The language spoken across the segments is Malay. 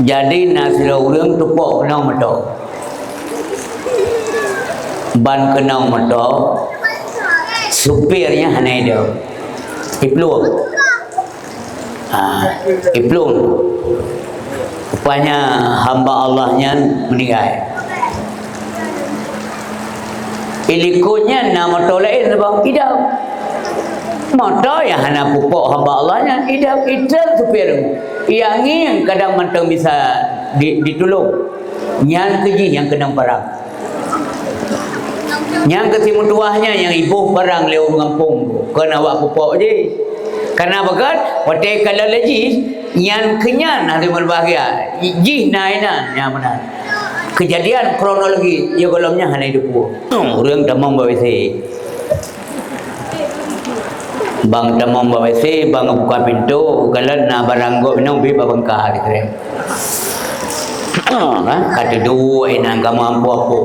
Jadi nasira urang tupok kenau mato. Ban kenau mato. Supirnya hanai dia. Iplung. Iplung. Rupanya hamba Allahnya meninggal. Ilikutnya nama tolain sebab idam. Motor yang hana pupuk hamba Allahnya idam supir. Yang ini kadang mantang bisa ditolong. Yang keji yang kena perang. Yang ketimu tuahnya yang ibu perang lewat ngampung. Kena awak pupuk je. Karena bagat, waktu kalau lagi yang kenyan hari berbahagia. Jih nainan yang mana. Kejadian kronologi ya kolomnya hanya hidup. Orang damang bawa si. Bang damang bawa si, bang buka pintu, kalau nak baranggo minum bi babangkah gitu. Kata dua inang kamu ampu apa?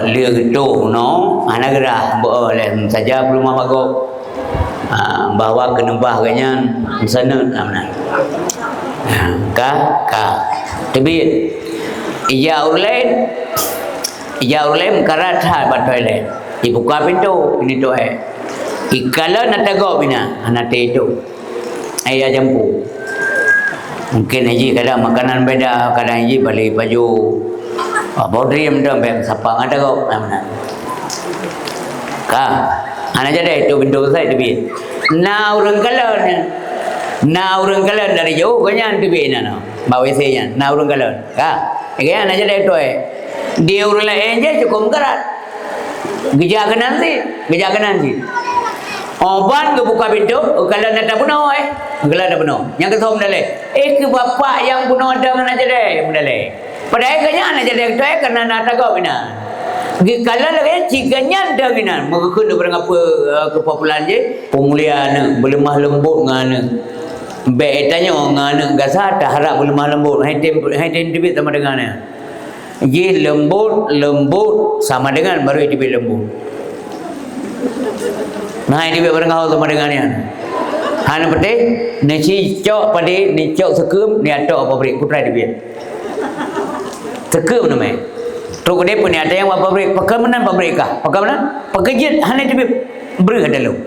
Lihat itu, no, anak gerah boleh saja belum mago. Bawa ke nembah kanyan sana mana? Tapi ia urlain karat hal batoi dibuka pintu ini tu ikala nak tegak bina anak itu ayah jampu mungkin haji kadang makanan beda kadang haji balik baju body mendam bem sapang ada kau mana anak jadi itu pintu saya tapi orang kalan dari jauh kanyan tibi nana bawa saya orang kalan kan anak jadi itu dia orang lain je cukup kerat gejakan nanti oban ke buka pintu kalau nak bunuh kalau nak bunuh yang ketom dalai ke bapa yang bunuh ada anak jadi dalai padahal kanya anak jadi itu kerana nak tagaw bina kalau lagi ciganya dah bina mengikut berapa kepopulan je pemulihan berlemah lembut ngana betanya ngana gasa tak harap berlemah lembut hai tem sama dengannya ye lembut sama dengan baru dibit lembut. Nah ini barang kau sama dengannya. Hana pete, nasi cok pade, ni cok sekum, ni atok apa beri putra dibit. Sekum namanya. Terus dia punya ada yang apa beri, pekamanan apa beri kah? Pekamanan, pekejit hana dibit beri ada lu.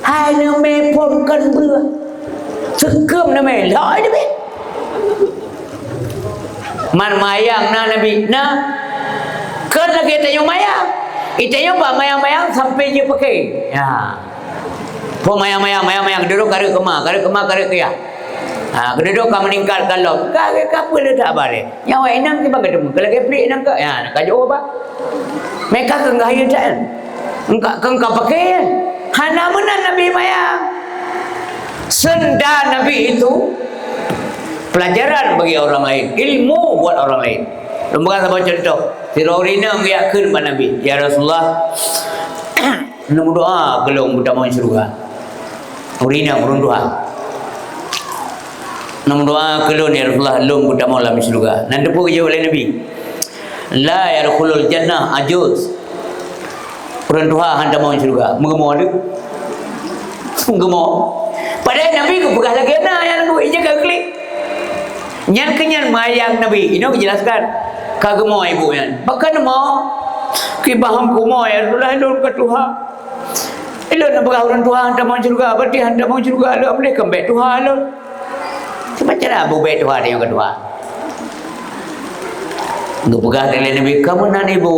Hana me pon kan beri. Sekum namanya, lah dibit. Man mayang na nabi na kan lagi tanya mayang itanya ba mayang sampai je pakai ya po mayang duduk kare kema kaya keduduk ka meninggal kalau ka apa le tak balik nyawa enang ke bagai demu kalau ke plik enang ke ya nak jawab apa mereka ke ngahaya dan engka pakai hana menan nabi mayang senda nabi itu pelajaran bagi orang lain, ilmu buat orang lain. Lembaga sama contoh, si Raurina mengiyakan pada Nabi, ya Rasulullah, nak doa gelong budak mau surga. Raurina burung doa. Nak doa gelong ya Rasulullah, lom budak mau dalam surga. Nanti pun jawab oleh Nabi, la yarkhulul jannah ajuz. Burung doa hendak mau surga. Mengemau ada, mengemau. Padahal Nabi ku pegang lagi na yang tu, ijak klik. Nyan kenyan mayang Nabi ini menjelaskan kagak mau ibu yan bahkan mau kibaham ku mau ya Rasulullah ilun ke Tuhan ilun nak berauran Tuhan tak mau surga berarti anda mau surga lu boleh kembali Tuhan lu macam mana bu baik Tuhan yang kedua nggak pegang dari Nabi kemenan ibu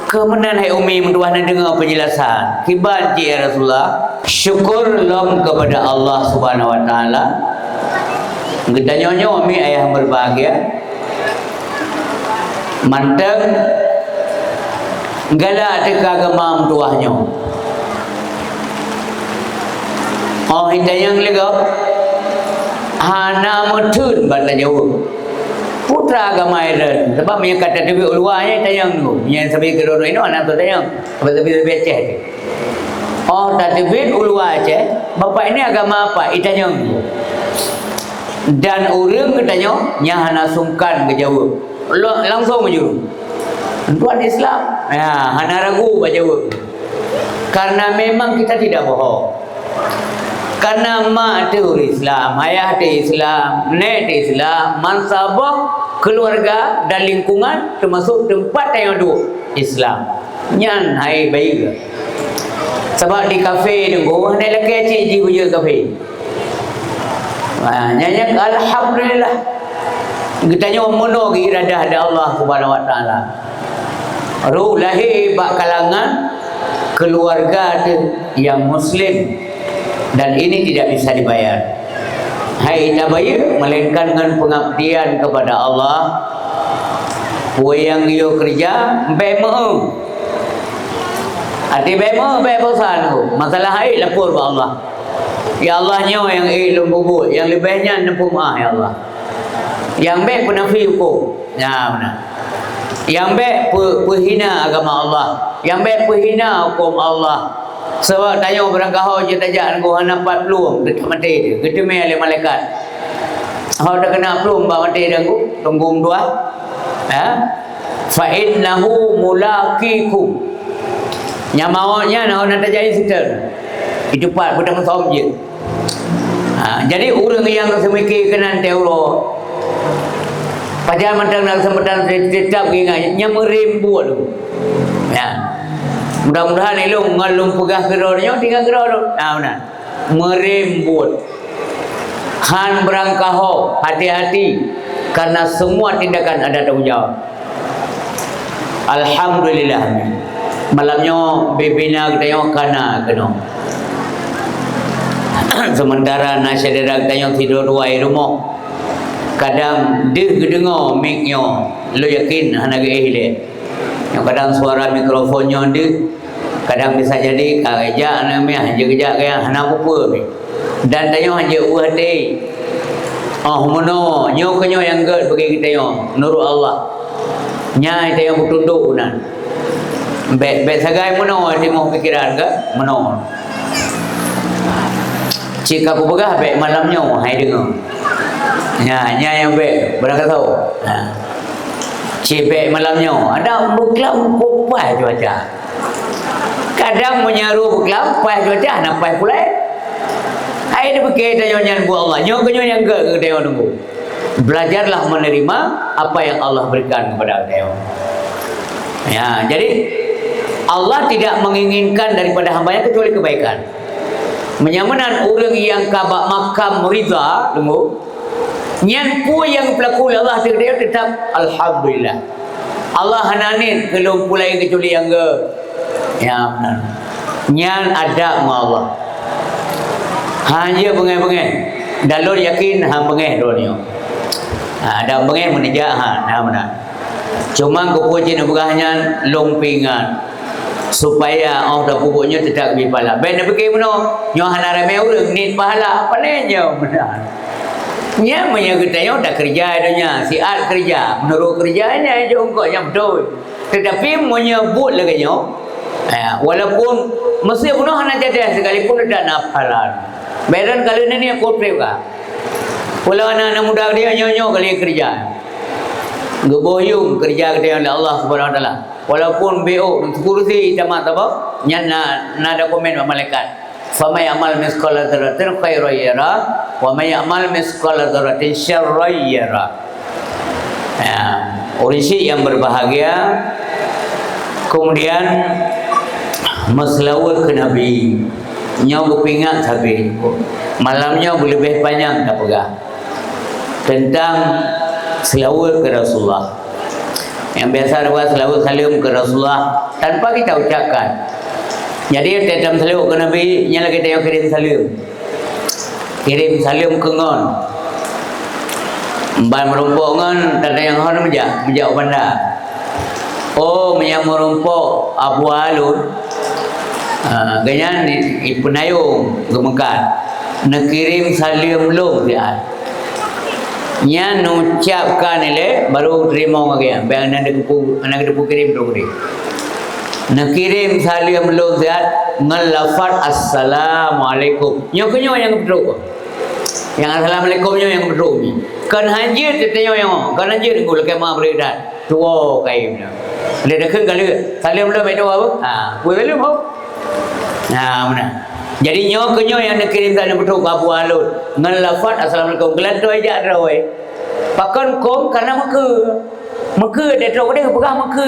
kemenan hai umi mentuah nak dengar penjelasan kiban ya Rasulullah syukur lom kepada Allah Subhanahu Wa Taala. Gedanya umi ayah berbahagia manteng gala ada keagama tuahnya hidayang lega hana mutun bata jauh putra agama iran sebab punya kata dewi ulwanya tayang tu yang sampai ke dua ini anak tu tayang lebih Aceh tak dewi ulwa Aceh bapak ini agama apa itanyang dan orang katanya nyahana sungkan ke jawab langsung maju tuan Islam hana ragu jawab karena memang kita tidak bohong Karena mak tu Islam, ayah tu Islam, nek tu Islam, mansabah keluarga dan lingkungan termasuk tempat yang duduk Islam. Nyan hai baik ke? Sebab di kafe tunggu, nek lelaki cik ji punya kafe. Nyanyi alhamdulillah. Kita nyawa mono ke iradah dari Allah Subhanahu Wa Taala. Ruh lahir bak kalangan keluarga tu yang Muslim. Dan ini tidak bisa dibayar. Hai tak bayar, melainkan dengan pengabdian kepada Allah. Yang dia kerja, bemo. Hati bemo, bosan tu. Masalah hai lapor kepada Allah. Ya Allah nyawa yang ilmu bubut, yang lebihnya nempuh maaf ya Allah. Yang baik penafi hukum. Ya benar. Yang baik penghina agama Allah. Yang baik penghina hukum Allah. Sebab tanya orang kau je tajak kau nampak pelum dekat mati dia. Gedeme oleh malaikat. Kau dah kena pelum ba mati dia aku tunggu dua. Fa innahu mulaqikum. Nyamawanya nak tajak sister. Itu part budak masom je. Jadi orang yang semiki kena teuro. Pajar mantang nak sempatan tetap ingat nyamerimbu tu. Ya. Mudah-mudahan elok ngalung pegah gerornya tinggal geror. Benar. Merembut. Han berangkaho, hati-hati karena semua tindakan ada tanggungjawab. Alhamdulillah. Malamnya bebina kita yang kana kena. Sementara nasyadara kita yang tidur dua rumah. Kadang dia kedengar mic-nya, lo yakin hanaga ehle. Yang kadang suara mikrofonnya dia kadang bisa jadi kerja namanya hanya kerja kayak hana apa ni dan tanya hanya uhade mono nyo kenyo yang ged bagi kita yo nurut Allah nyai kita yang bertunduk nan bet sagai mono di mau pikiran ke mono jika aku begah bet malamnya hai dengar nyai yang bet berang tahu cipek malamnya ada buklam kupai cuaca kadang menyaru buklam kupai cuaca nampai pula hai dia pakai tanya buat Allah nyo yang ke dia nunggu belajarlah menerima apa yang Allah berikan kepada dia ya jadi Allah tidak menginginkan daripada hambanya kecuali kebaikan menyamanan orang yang kabak makam ridha tunggu nyan pu yang pelaku Allah dia tetap alhamdulillah. Allah hananin kelum pulai kecuali yang ke. Ya benar. Nyan ada ma Allah. Hanya bengai-bengai. Dalur yakin hang bengai dunia. Ada bengai menejak benar. Cuma ku puji nak begahnya lompingan supaya orang pupuknya tetap lebih pahala. Ben nak pergi mana? Nyo hanarame urang ni pahala apa nenya benar. Nya menyagutanya dah kerja adanya, siat kerja, menurut kerjanya aja engkaunya betul. Tetapi menyebut lagi walaupun mesti penuh nak jadi sekalipun ada nafalan. Beran kali ini aku preka. Walau anak-anak muda dia nyonya kali kerja. Geboyung kerja dia oleh Allah Subhanahu Wa Taala. Walaupun BO kursi tamat apa? Nya nada komen malaikat. Fama ya'mal misqala dzarratin khairan yara wa may ya'mal misqala dzarratin syarran yara. Ya, urisi yang berbahagia. Kemudian maslawat ke Nabi. Nyau berpingat habis. Malamnya lebih panjang tak pegah. Tentang selawat ke Rasulullah. Yang biasa buat selawat salam ke Rasulullah tanpa kita ucapkan. Jadi dalam salam ke Nabi nya lagi dia kirim salam. Kirim salam ke ngon. Ban merumpuk ngon dan yang hon menjak banda. Oh menyang merumpuk Abu Alun. Ganyan ipunayong gemekan. Nak kirim salam long dia. Nya nucapkan ile baru terima lagi. Bayang nak depu kirim tu ni. Nak kirim salam lo zat ngelafat assalamualaikum. Nyo kenyo yang betul. Yang assalamualaikum nyo yang betul ni. Kan hanjir tetenyo yang kan hanjir ngul ke ma beredan. Tuo kai ni. Dia dah kan kali salam lo mai tu apa? Kuih salam ho. Benar. Jadi nyo ke nyo yang nak kirim sana betul Abu Alun ngan lafaz assalamualaikum gelanto aja rawai pakon kom karena Meka dia trok dia pegah Meka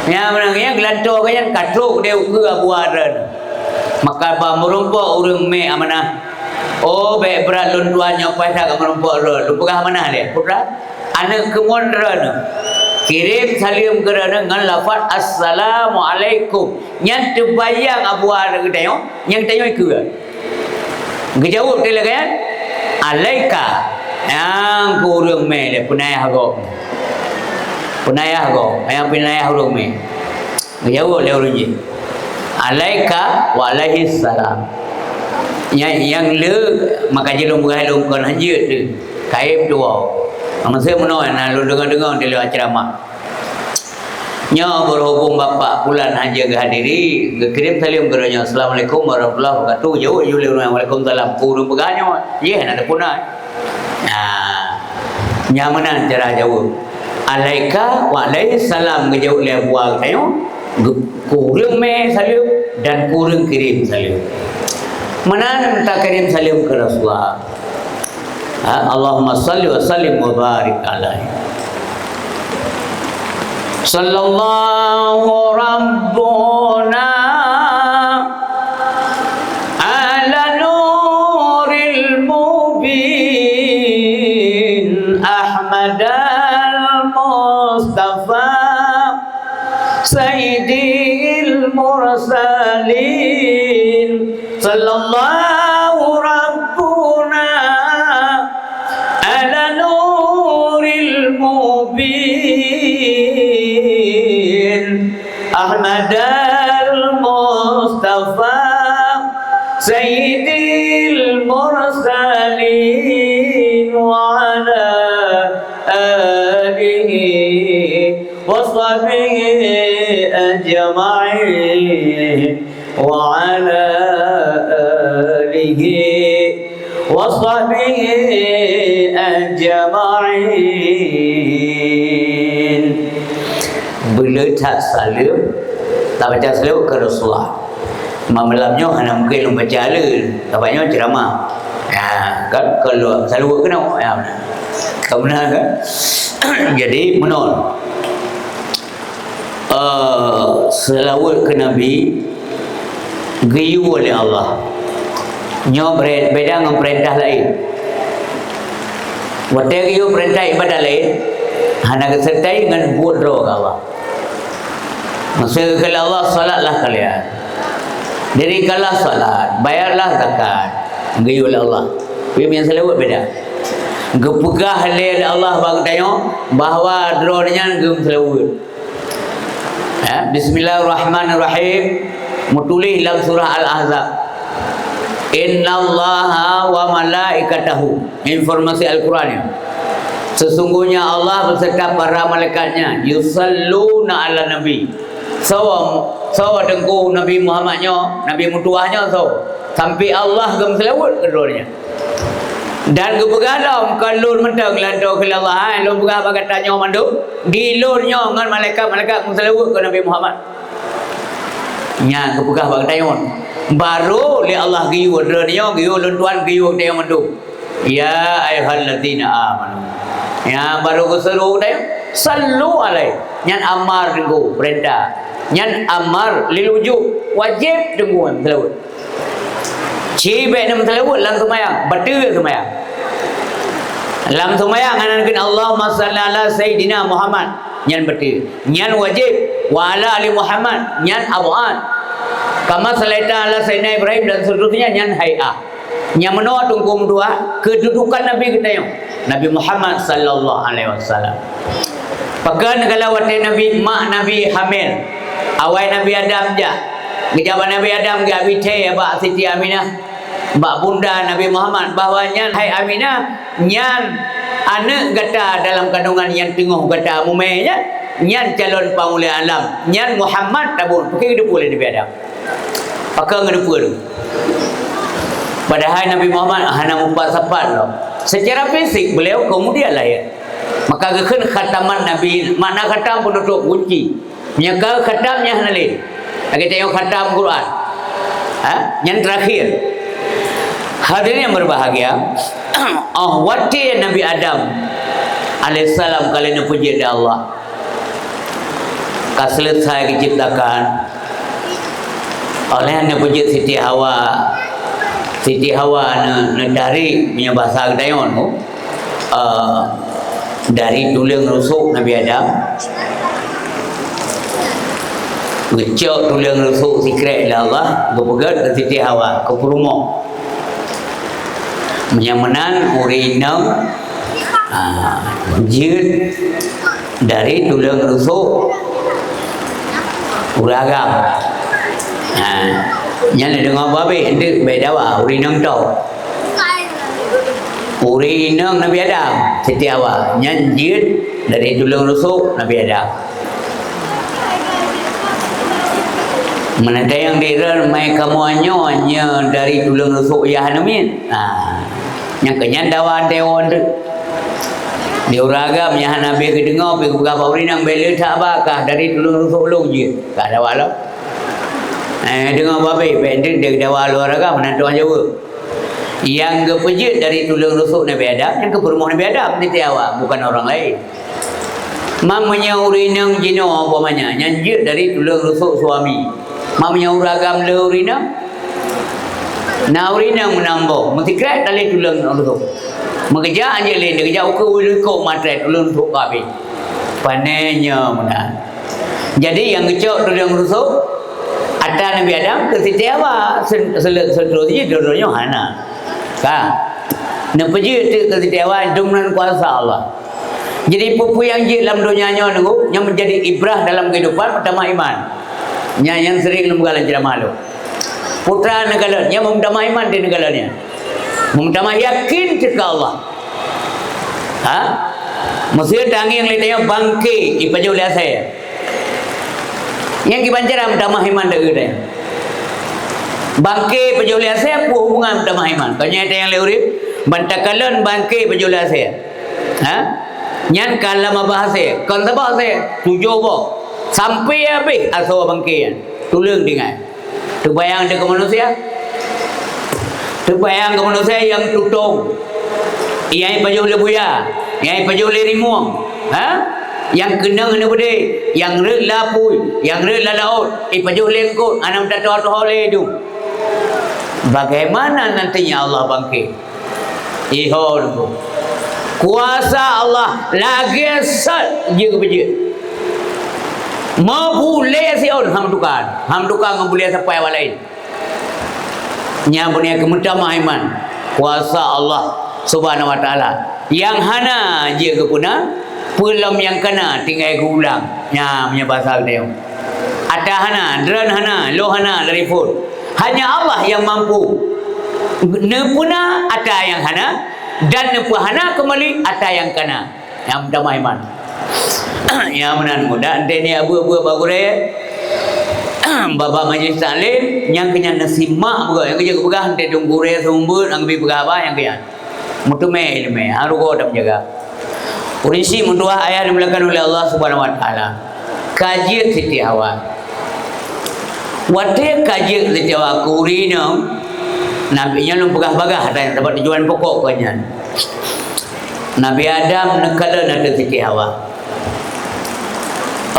ya menangnya gelanto kan katrok dia ke Abu Alun maka ba merompak urang me amanah oh baik berat lun tuanya pasal ke merompak lu pegah mana dia putra anak kemondran kirim salim kerana dengan lafaz assalamualaikum yang terbayang Abu Ar ke tengok yang tengok ke gejawab dia kan alaika yang kurang me dia punayah go yang punayah urang me gejawab dia urang je alaika wa alaihi salam yang le maka jelum galum kon hanjut tu kaib dua masa menoi nak lu dengar-dengar dia lewat ceramah. Nya berhubung bapa bulan haji ke hadiri, kirim salam kerana assalamualaikum warahmatullahi wabarakatuh. Jauh je waalaikumsalam. Kurang beganya. Ye nak ada punai. Nya mana cara jauh. Alaika wa alaihi salam ke jauh le buang tayo. Kurang me salam dan kurang kirim salam. Mana minta kirim salam ke Rasulullah. Allahumma salli wa sallim wa barik alaihi sallallahu rabbuna ala nuril mubin Ahmad al-Mustafa sayyidil mursalin sallallahu rabbuna Ahmad al-Mustafa Sayyidil Mursalin wa ala alihi wa sahbihi ajma'in wa ala alihi wa sahbihi ajma'in. Bila tak salam, tak baca salam ke Rasulullah. Malamnya anak mungkin baca alun, tak banyak ceramah. Ya, kan kalau salam kena, ya benar. Tak benar kan? Jadi menol. Selawat ke Nabi giyu oleh Allah. Nyo beda dengan perintah lain. Waktu giyu perintah ibadah lain, hanya kesertai dengan buat roh Allah. Maksud kalau Allah salatlah kalian. Dirikanlah salat, bayarlah zakat. Giyu oleh Allah. Tapi yang selawat beda. Gepegah halil Allah bagi tengok bahawa drone-nya gem selawat. Ya, bismillahirrahmanirrahim. Mutulis dalam surah Al-Ahzab. Innallaha wa malaikatahu. Informasi Al-Quran. Sesungguhnya Allah beserta para malaikatnya yusalluna ala nabi. Sawa dengku Nabi Muhammadnya, Nabi mutuahnya sampai Allah gem selawat kedua-duanya. Dan kebegadam kalau mentang lantau ke Allah, lo buka apa katanya mandu, dilurnya dengan malaikat selawat ke Nabi Muhammad. Nya kebuka apa katanya baru li Allah giyu kedua-duanya, giyu luntuan giyu dia mandu. Ya ayyuhalladzina amanu. Ya baru keseru dia sallu alaihi. Nyan amar dengku perintah. Nyan amar lilujuk wajib dengku selawat. Cibek nam selawat lang semayang, betul semayang. Lang semayang anak Allahumma salli ala sayyidina Muhammad. Nyan betul. Nyan wajib wa ala ali Muhammad. Nyan abu'an. Kama salaita ala sayyidina Ibrahim dan seterusnya nyan hay'ah. Nyan menua tunggu dua kedudukan Nabi kita yang Nabi Muhammad sallallahu alaihi wasallam. Pakan kalau waktu Nabi mak Nabi hamil, awal Nabi Adam je. Kejabat Nabi Adam ke abite abak Siti Aminah, bak bunda Nabi Muhammad bahawanya hai Aminah nyan anak kata dalam kandungan yang tengah kata mumainya nyan calon pamuli alam nyan Muhammad tabun pakai hidup boleh Nabi Adam. Pakai hidup tu. Padahal Nabi Muhammad hanya empat sapat loh. Secara fisik beliau kemudian lahir. Maka kekan khataman Nabi, makna khatam penutup kunci. Nyaka khatamnya halil. Lagi tengok khatam Quran. Yang terakhir, hadirin yang berbahagia, wati Nabi Adam alaihissalam kalian puji Allah. Selesai diciptakan oleh Nabi puji Siti Hawa. Siti Hawa dari punya bahasa Dayon dari tulang rusuk Nabi Adam. Ngecok tulang rusuk sikret Allah berpegat ke Siti Hawa ke rumah menyamanan urinam jid dari tulang rusuk uragam. Yang dengar babi itu beda wa urinam tau. Urinam Nabi Adam Siti Hawa, yang jid dari tulang rusuk Nabi Adam. Mana ada yang dia mai kamu hanya dari tulang rusuk ya hanamin. Yang kenyan dawan dewan tu. Dia uragam yang Nabi kedengar pergi berapa urinang bela tak bakah dari tulang rusuk lu je. Tak ada walau. Dengar babi pendek dia dawa lu uragam mana tuan Jawa. Yang kepejit dari tulang rusuk Nabi Adam, yang ke rumah Nabi Adam Siti Hawa, bukan orang lain. Mamanya urinang jino umpamanya, nyanjit dari tulang rusuk suami. Mamanya uragam le urinang. Na urinang menambah, mesti krat dari tulang rusuk. Mengejar aja lain, dia kejar ukur matret tulang rusuk habis. Panenya mana. Jadi yang kecok tulang rusuk ada Nabi Adam ke Siti Hawa, seterusnya dua-duanya hana. Kan? Nepejit ke Siti Hawa dengan kuasa Allah. Jadi pupu yang jid dalam dunianya nunggu, yang menjadi ibrah dalam kehidupan pertama iman. Yang sering lembaga tidak malu. Putra negara yang mempertama iman di negaranya. Mempertama yakin kepada Allah. Mesti tangi yang lainnya bangkit ipaju lihat saya. Yang kibancara pertama iman dekat. Bangkit ipaju lihat saya hubungan pertama iman. Kanya ada yang leuri bantakalan bangkit ipaju lihat saya. Yang kalam bahasa, kan bahasa tujuh boh. Sampai habis asal bangkian tulang dengan terbayang dia ke manusia, terbayang ke manusia yang tutung yang baju lebuya, yang baju lerimuang, yang kena berde, yang rek lapui, yang rek laut, baju lengkot, anam tahu oleh itu. Bagaimana nantinya Allah bangkit? Ihor kuasa Allah lagi sat je kebeje. Mau boleh siapa ham tukar boleh sampai awal lain. Nya punya kemudahan iman kuasa Allah Subhanahu Wa Taala. Yang hana je ke puna pelam yang kena tinggal ulang. Nya punya bahasa dia. Ada hana, dran hana, lo hana dari pun. Hanya Allah yang mampu. Ne puna ada yang hana dan ne hana kembali ada yang kena. Yang damai iman. Yang menan muda ini abu-abu bagure bapa majlis taklim yang kena nasimak juga yang kerja kepegah ante tunggure sumbut ang bi pegah yang kaya mutume ilme harugo dam jaga urisi mundua ayat dimulakan oleh Allah Subhanahu Wa Taala kajian Siti Hawa wate kajian Siti Hawa kurina Nabi nya lu pegah-pegah ada yang dapat tujuan pokok kanya Nabi Adam nekala ada Siti Hawa.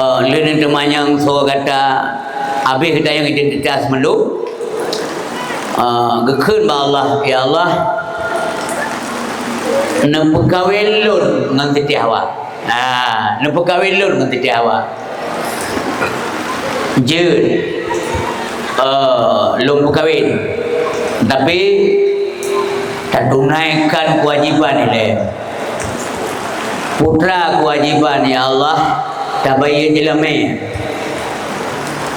Lain temannya so kata habis kita yang identitas melu gekun ba Allah ya Allah nampu kawin lur dengan Siti Hawa. Nampu kawin lur dengan Siti Hawa. Jud lum kawin tapi tak tunaikan kewajiban ini. Putra kewajiban ya Allah tabayyan jelame.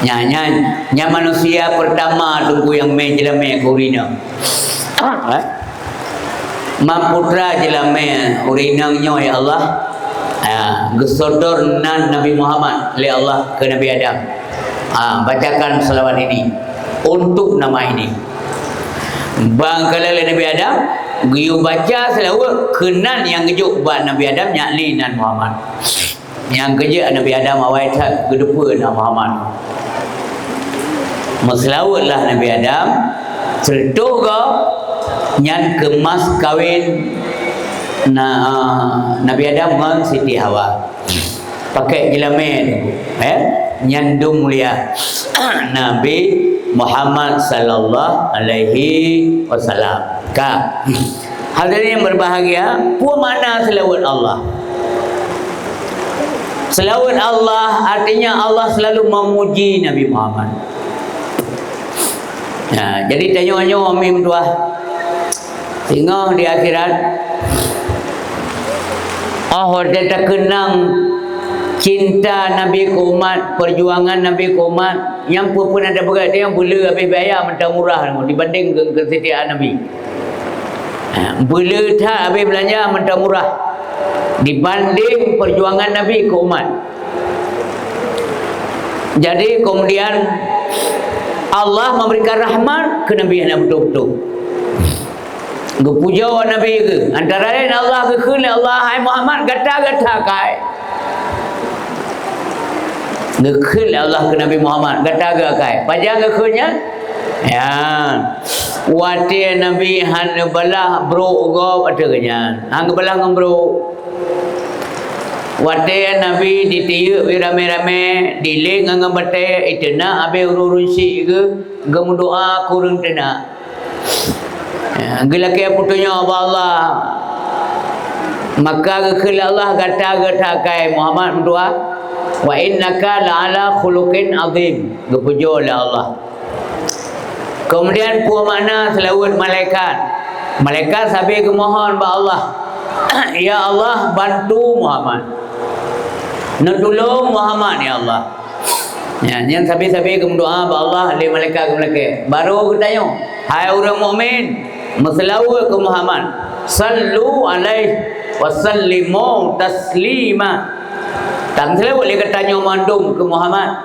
Nya manusia pertama tunggu yang main jelame kurina. Mamputra jelame urinangnya ya Allah. Gesodor nan Nabi Muhammad oleh Allah ke Nabi Adam. Bacakan selawat ini untuk nama ini. Bangkala Nabi Adam giu baca selawat kenan yang kejuk buat Nabi Adam yakni nan Muhammad. Yang kerja Nabi Adam awal tak kedepan Nabi Muhammad. Maslawatlah Nabi Adam Sertuh kau Nyan kemas kawin Nabi Adam dengan Siti Hawa pakai jelamen Nyandu mulia Nabi Muhammad sallallahu alaihi wasallam. Hadirin yang berbahagia, apa makna selawat Allah? Selawat Allah artinya Allah selalu memuji Nabi Muhammad. Jadi tanya-tanya Amin tuah sehingga di akhirat dia tak kenang cinta Nabi ke umat, perjuangan Nabi ke umat. Yang pun ada berat dia yang bela habis bayar minta murah dibanding kesetiaan Nabi. Bela tak habis belanja minta murah dibanding perjuangan Nabi ke umat. Jadi kemudian Allah memberikan rahmat ke Nabi yang betul-betul. Gepuja Nabi ke antara lain Allah ke Allah hai Muhammad gata-gata kai. Gekhil Allah ke Nabi Muhammad gata-gata kai. Panjang gekhilnya ya. Wati Nabi han balah bro go ada kenyan. Hang balah ngam bro. Wati Nabi ditiup rame-rame dileng ngam bate itena abe urun si ke gem doa kurang tena. Gelak putunya Allah. Maka gekhil Allah gata-gata kai Muhammad berdoa wa innaka la'ala khuluqin azim. Gepuja oleh Allah. Kemudian puan makna selawat malaikat. Malaikat sampai ke mohon ba Allah. Ya Allah bantu Muhammad. Nak tolong Muhammad ya Allah. Yang sampai ke doa ba Allah le malaikat ke malaikat. Baru kita tanya, hai orang mukmin, selawat ke Muhammad. Sallu alaihi wa sallimu taslima. Tak selawat le tanya mandum ke Muhammad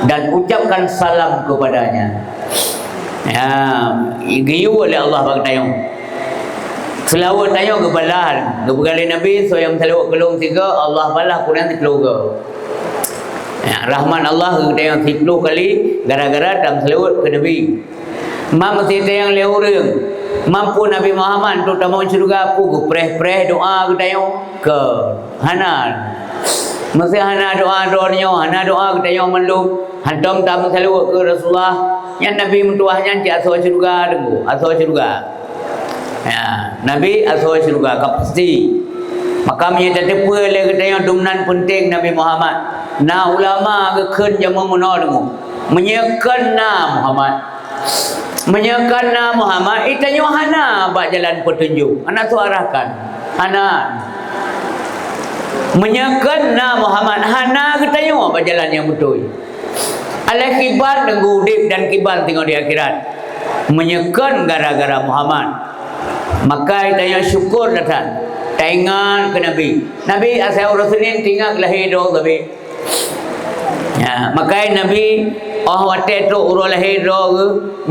dan ucapkan salam kepadanya. Ya, giyu oleh Allah bagi tayang. Selawat tayang ke balah. Kepada Nabi so yang selawat kelong tiga Allah balah Quran 10 ke. Ya, rahmat Allah ke tayang 10 kali gara-gara dalam selawat ke Nabi. Mam mesti tayang le orang. Mampu Nabi Muhammad tu tamu syurga aku ke preh doa ke tayang ke hanan. Mesti hana doa-doanya, hana doa ke tayang melum. Hantam tamu selawat ke Rasulullah. Yang Nabi mentuahnya cik asal syurga dengu, asal syurga. Ya, Nabi asal syurga pasti. Maka menyata tepa le kita yang dumnan penting Nabi Muhammad. Na ulama ke ken jamu muna dengu. Menyekan na Muhammad. Menyekan na Muhammad itanya hana bak jalan petunjuk. Anak tu arahkan. Hana. Menyekan na Muhammad hana ketanya bak jalan yang betul. Alai kibar nunggu udip dan kibar tengok di akhirat. Menyekan gara-gara Muhammad. Maka itanya syukur datang. Taingan ke Nabi. Nabi asal Rasulullah tinggal lahir dong tapi. Ya, maka Nabi wate tu urut lahir dong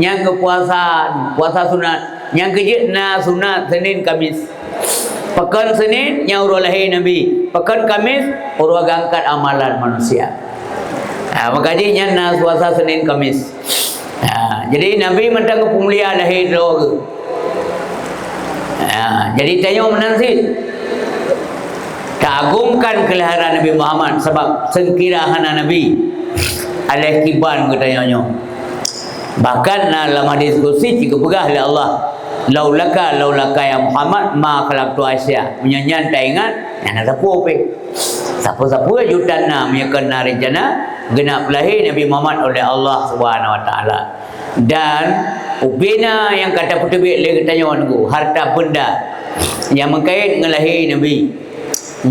yang ke puasa sunat. Yang ke sunat Senin Kamis. Pekan Senin yang urut lahir Nabi. Pekan Kamis urut angkat amalan manusia. Maka dia nak puasa Senin Kamis. Jadi Nabi mentang pemulia lahir dulu. Jadi tanya menansi kagumkan kelahiran Nabi Muhammad sebab sengkirahan Nabi alaih kiban katanya. Bahkan dalam hadis kursi jika pegah oleh Allah laulaka ya Muhammad ma khalaqtu Aisyah menyanyian taingan yang ada apa siapa-siapa jutan menyekan rencana genap lahir Nabi Muhammad oleh Allah Subhanahu Wa Taala. Dan ubina yang kata putubik le katanya nunggu harta benda yang mengkait dengan lahir Nabi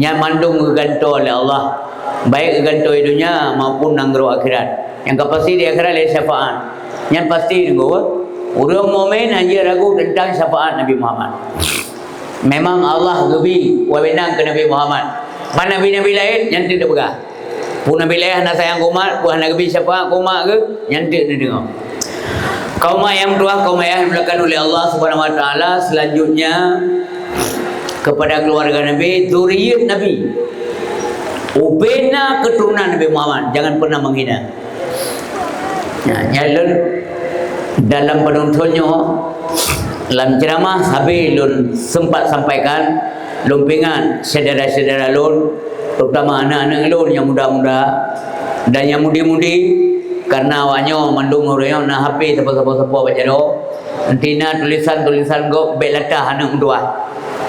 yang mandung geganto oleh Allah baik geganto di dunia maupun nanggro akhirat. Yang pasti di akhirat le syafaat. Yang pasti nunggu orang mukmin hanya ragu tentang syafaat Nabi Muhammad. Memang Allah gebi wewenang ke Nabi Muhammad. Mana Nabi lain yang tidak begah. Pun Nabi lain nak sayang umat, pun nak gebi syafaat umat ke yang tidak dengar. Kaum yang dua kaum yang dilakukan oleh Allah Subhanahu Wa Taala selanjutnya kepada keluarga Nabi, zuriyat Nabi. Ubena keturunan Nabi Muhammad, jangan pernah menghina. Ya, nyalun dalam penuntunnya dalam ceramah habis lun sempat sampaikan lumpingan saudara-saudara lun, terutama anak-anak lun yang muda-muda dan yang mudi-mudi, karena awaknya mandung orang nak habis siapa-siapa baca doa nantina tulisan-tulisan go belatah anak muda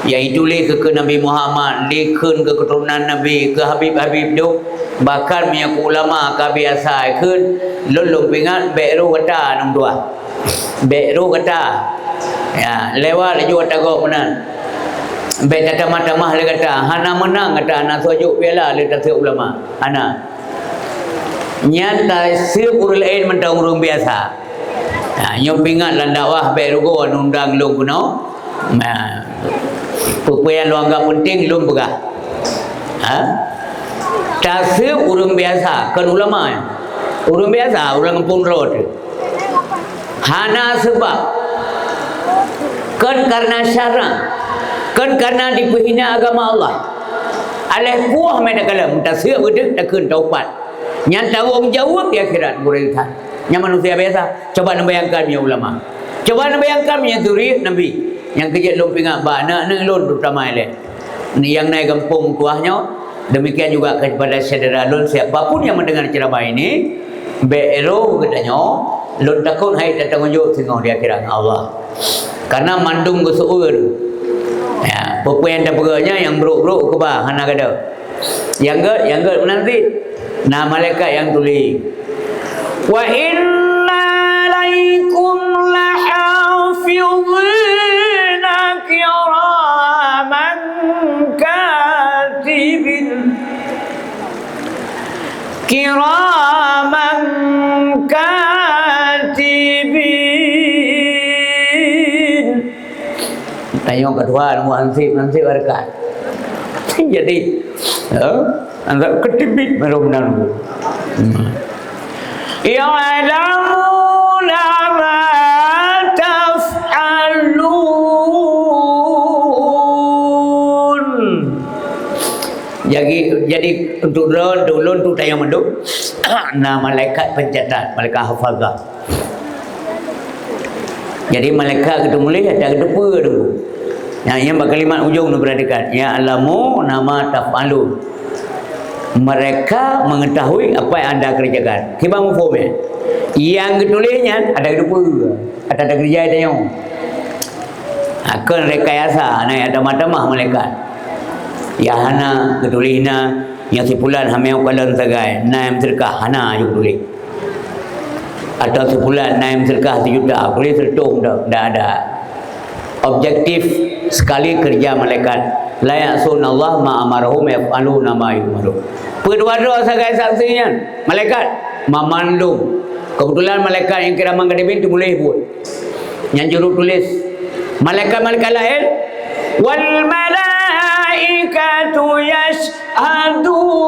yang ditulis ke Nabi Muhammad, dikun ke keturunan Nabi, ke Habib-habib tu, bahkan minyak ulama ke biasa kun lun lumpingan beru kata anak muda beru kata ya lewat laju kata go benar be tamah-tamah le kata hana menang kata anak sojuk piala le tak ulama anak nyata sepurul lain mentang urung biasa nyop ingat lan dakwah be rugo undang lung kuno pupuyan lu anggap penting lung begah tasir urung biasa kan ulama urung biasa urang kampung road hana sebab kan karena syarak kan karena dipehina agama Allah alih buah mana kala mutasir betul tak kun taubat yang tanggungjawab di akhirat muraitan yang manusia biasa. Coba membayangkan punya ulama, coba membayangkan punya zuriat Nabi yang kerja lumpingan bana lun terutama yang naik kampung kuahnya. Demikian juga kepada saudara lun siapapun yang mendengar ceramah ini beero katanya lun takut hai tanggungjawab tengok di akhirat Allah karena mandung kesuur ya pepuan dan peganya yang buruk-buruk ke bah hana kada yang gad nanti nah malaikat yang tulis wa inna alaikum lahafizina kiraman katibin tanya kedua muansib berkat jadi anggap ketibit benar-benar ya'lamuna ma taf'alun. Jadi untuk dulun tu tanya menduk nah malaikat pencatat, malaikat hafazah. Jadi malaikat kita mulai ada depa dulu. Yang kalimat ujung tu perhatikan, ya'lamu nama taf'alun. Mereka mengetahui apa yang anda kerjakan. Kita mufhum ya. Yang ditulisnya ada depa, ada kerja dia yang. Akan rekayasa, ada mata-mah malaikat. Ya hana ketulihna yang sipulan hamil kalan sagai naim serkah hana juga tulis atau sipulan naim serkah 1 juta tulis sertung dah ada objektif sekali kerja malaikat la ya'sunallah ma amarahum yaf'aluna ma yu'maru. Kedua-dua sagai saksinya malaikat memandung. Kebetulan malaikat yang kira manggadibin tu boleh buat yang juru tulis malaikat-malaikat lain wal malaikatu yashhadun.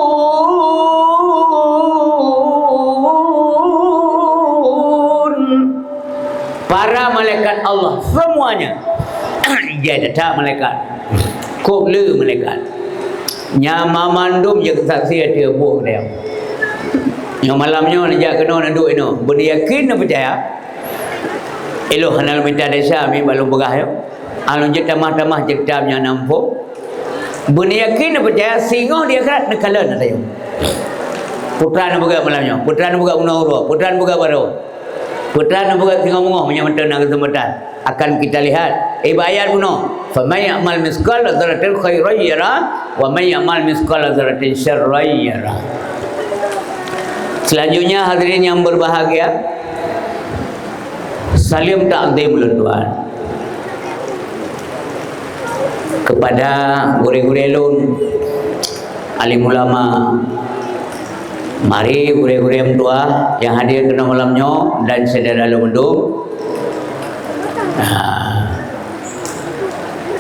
Para malaikat Allah semuanya dia datang malaikat kok le malaikat nyama mandum je saksi dia buat dia yang malamnya dia kena duduk ini beryakin dan percaya eloh hanal minta desa mi balung begah yo alun je tamah-tamah je tamnya nampu beryakin dan percaya singoh dia kerat nekalan ada yo putra nak buka malamnya putra nak buka unau putra nak buka baru putra nak buka singoh-ngoh menyamatan nang kesempatan akan kita lihat bayar puno faman ya'mal misqala dzarratin khairan yara wa man ya'mal misqala dzarratin syarran yara. Selanjutnya hadirin yang berbahagia, salim takdim tuan kepada guru-guru lun alim ulama. Mari guru-guru yang tua yang hadir kena malamnya dan saudara lumendung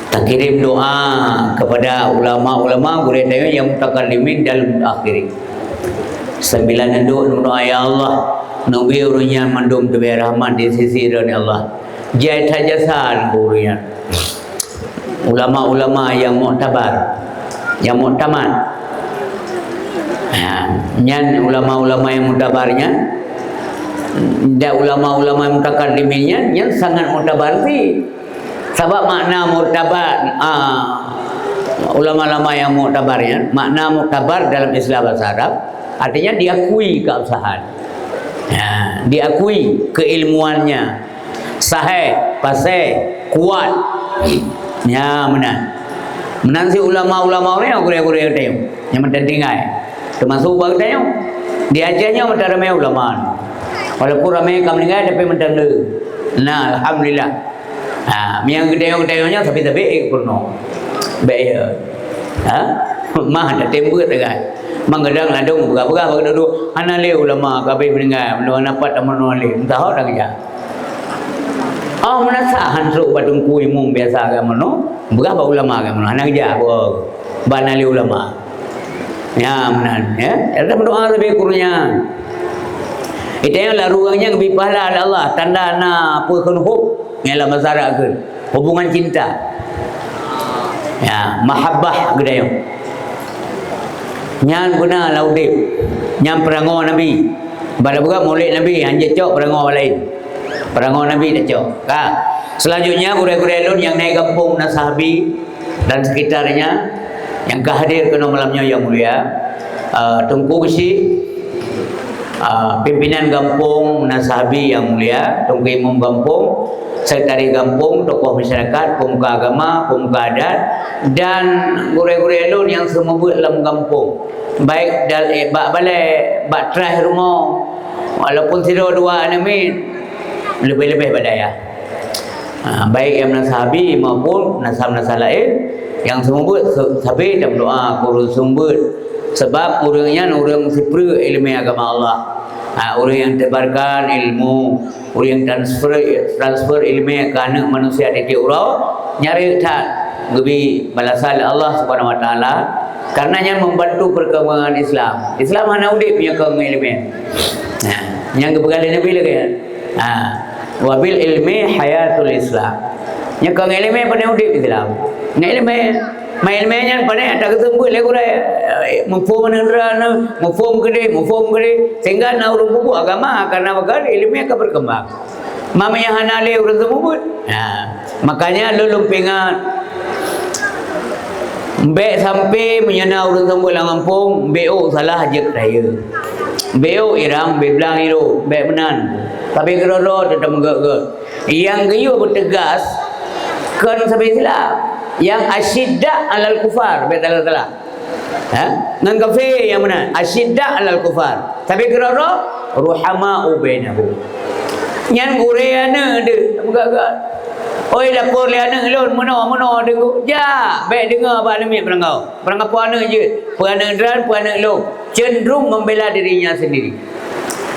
tak kirim doa kepada ulama-ulama guru yang mutakallimin dalam akhir 9 doa ya Allah nabi urunya mandum tebi rahmat di sisi dari Allah jai tajasan gurunya ulama-ulama yang muktabar yang muktamad nyan ulama-ulama yang muktabarnya Dan ulama-ulama mutakallimin yang sangat mutabar sih. Sebab makna mutabar ulama-ulama yang mutabarnya, makna mutabar dalam istilah bahasa Arab artinya diakui keabsahan. Ya, diakui keilmuannya, sahih, fasih, kuat. Ya, benar. Menan si ulama-ulama orang yang gure-gure tayong, yang mendengai. Termasuk bang tayong. Diajarnya mentang ramai ulama. Walaupun ramai kami dengar tapi mentang le. Nah, alhamdulillah. Yang tayong-tayongnya tapi purno. Baik. Mah ada tembut dekat. Manggadang ladung buka-buka dulu. Ana le ulama kabeh mendengar, mendengar dapat amun le. Entah dah kerja. Mana sahan sok batung kui mung biasa ke mano? Berapa ulama ke mano? Anak kerja aku. Banali ulama. Ya, menan ya. Ada berdoa lebih kurnya. Itu yang laruangnya lebih pahala Allah. Tanda na apa kan hub ialah masyarakat. Hubungan cinta. Ya, mahabbah gedayong. Nyan guna laudip. Nyan perango Nabi. Pada buka maulid Nabi hanya cok perango lain. Perango Nabi dah cok. Selanjutnya gure-gure elun yang naik kampung Nasahabi dan sekitarnya yang kehadir ke malamnya yang mulia, Tunku Besi, pimpinan kampung Nasahabi yang mulia, Tunku Imam kampung, sekretari kampung, tokoh masyarakat, pemuka agama, pemuka adat, dan gure-gure elun yang semua buat dalam kampung. Baik bak balai, bak terakhir rumah, walaupun siro dua amin, lebih-lebih badaya. Baik yang Nasahabi maupun nasab-nasab lain yang semua buat tapi dalam doa kurun sumbut sebab orangnya orang sipru ilmu agama Allah. Orang yang tebarkan ilmu, orang yang transfer ilmu kerana manusia di urau nyari tak lebih balasan Allah Subhanahu Wa Taala karena yang membantu perkembangan Islam. Islam mana udip punya ilmu. Yang kebegalan Nabi lagi. Wabil ilmi hayatul Islam. Nya kang ilmu pada udip Islam. Nya ilmu mai ilmu nya pada ada ketemu le gure mufhum nandra mufhum gede sehingga na urang buku agama karena bakal ilmu akan berkembang. Mama yang hanale urang semut. Makanya lulung pingat Mbak sampai menyana urang semut lang kampung, BO salah je raya. BO iram bebelang itu, baik menan. Tapi kerana tetap menggak-gak. Yang gayu bertegas kan sampai silap. Yang asyidda alal kufar, betul tak? Ngan kafir yang mana? Asyidda alal kufar. Tapi kerana ruhama'u bainahum. Yang gureana de menggak-gak. Oi lapor liana lon mana dengu. Ja, baik dengar apa alami perangau. Perangau puana je. Puana dran, puana lo. Cenderung membela dirinya sendiri.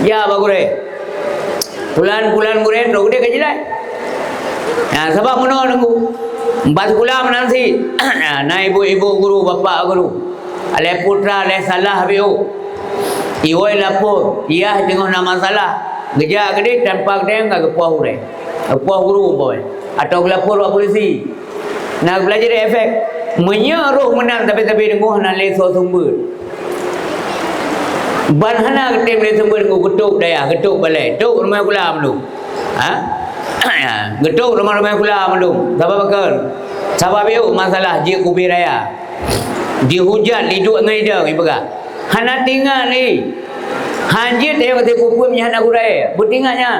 Ya bagure. Bulan-bulan gure tu dia kejelai. Sebab mana nunggu. Empat sekolah menansi. Nah ibu-ibu guru, bapa guru. Alai putra, alai salah biu. Iwai lapor. Ia tengok nama salah. Gejak gede tanpa gede enggak kepuah gure. Kepuah guru boy. Atau lapor wa polisi. Nak belajar efek. Menyeruh menang tapi denguh nak leso sumber. Ban hana ketim le sumber ku getuk daya, getuk balai. Tuk rumah kula belum. Getuk rumah kula belum. Siapa bakal? Siapa biu masalah je kubi raya. Dihujat liduk ngai dia ibaga. Hana tinggal ni. Hanjit dia kata pupuh nya hana gurai. Bertinggalnya.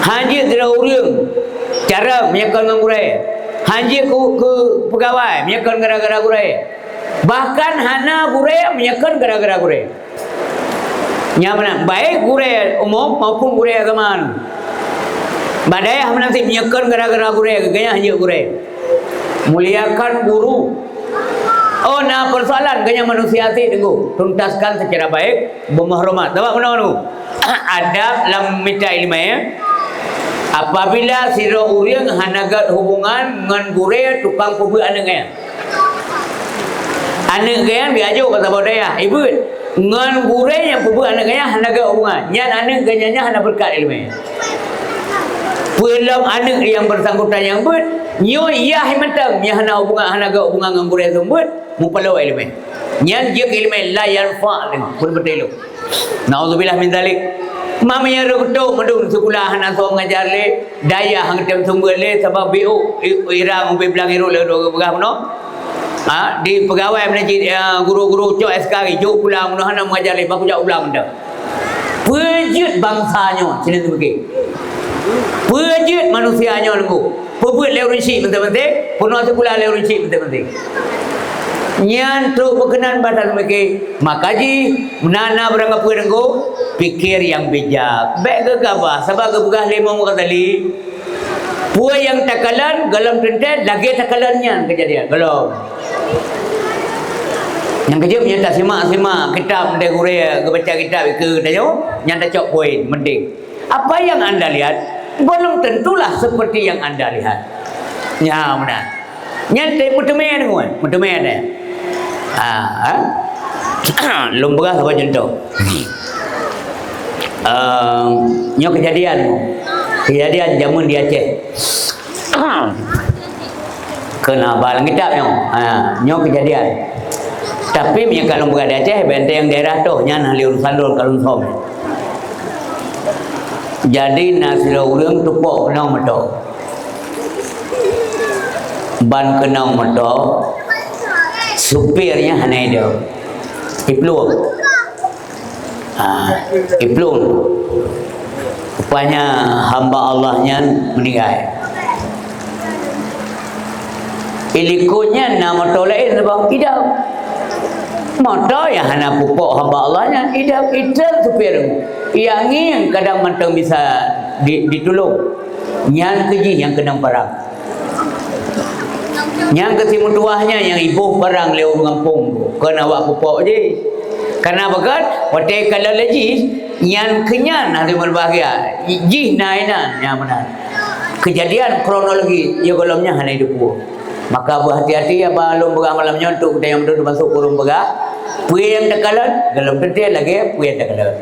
Hanjit dia urang. Cara menyakan dengan gurai. Hanjit ke pegawai menyakan gara-gara gurai. Bahkan hana gure menyakan gara-gara gure. Nyamana baik gure umum maupun gure agama. Badai hamna si menyakan gara-gara gure gaya hanya gure. Muliakan guru. Oh na persoalan gaya manusia ti tunggu tuntaskan secara baik berhormat. Tahu mana nu? Adab lam mita ilmu. Apabila sira urang hanagat hubungan dengan gure tukang pubu anengnya. Anak gaya biajo kata bodaya ibu ngan gure yang pubu anak gaya hanaga hubungan nyan anak gayanya hana berkat ilmu pulang anak yang bersangkutan yang ber nyo iya himatang nya hana hubungan hanaga hubungan ngan gure sumber mupalau ilmu nyan je ilmu la yarfa pun betul naudzubillah min zalik mamanya rukutuk medung sekolah anak so mengajar le daya hang tem sumber le sebab BO irang ubi belang iru le do berah no di pegawai menjadi guru-guru cok SK jauh pulang no hana mengajar le baku jauh pulang dah pejut bangsanya sini tu begitu pejut manusianya nunggu pebut le urisi penting-penting puno sekolah le urisi penting-penting nyan tu berkenan badan mereka makaji menana berangkat perenggo pikir yang bijak baik ke kaba sebab kebegah lima muka tali puan yang takalan galam tentet lagi takalannya kejadian galam yang kejap yang tak simak kitab mendek urai kebaca kitab ke tayo yang tak cok poin mending apa yang anda lihat belum tentulah seperti yang anda lihat ya benar nyantai mutemen kan mutemen ada lumberah apa contoh nyo kejadian jamun di Aceh kena balang kitab nyo kejadian tapi punya kalau bukan di Aceh benteng daerah tu nyan ahli urusan dol kalung som jadi nasira urang tupok kenau meto ban kenau meto supirnya hanya dia iplung iplung rupanya hamba Allahnya meninggal ilikunya nama tolain bang idam motor yang hanya pupuk hamba Allahnya idam supir yang ini kadang mantang bisa ditolong yang keji yang kena perang yang ketimu tuahnya yang ibu perang lewat kampung kena awak pupuk je karena bagat watai kalau lagi yang kenyan hari berbahagia jih nainan yang benar kejadian kronologi ya golongnya hanya hidup maka berhati-hati ya balum berah malamnya untuk kita yang berdua masuk kurung berah puih yang tekalan dalam penting lagi puih yang tekalan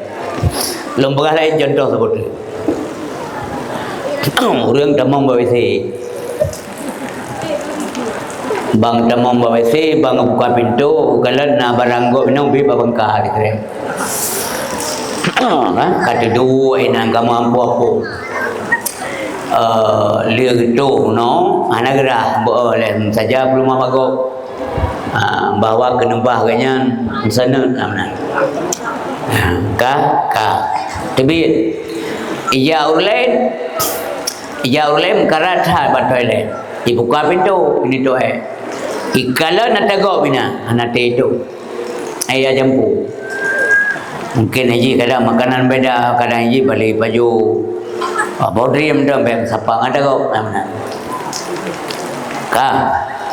lomberah lain contoh seperti orang tamang bawisi bang tamang bawisi bang buka pintu kalau na baranggo minang bi babangka gitu kata dua inang kamu ampu aku lihat itu no anak gerah boleh saja belum apa bawa ke nembah kanyan sana mana tapi iya urlain karat hal batoi dibuka pintu ini tu ikala natago bina anate itu ayah jampu mungkin aja kadang makanan beda kadang aja balik baju bodri mendam bem sapang ada kau mana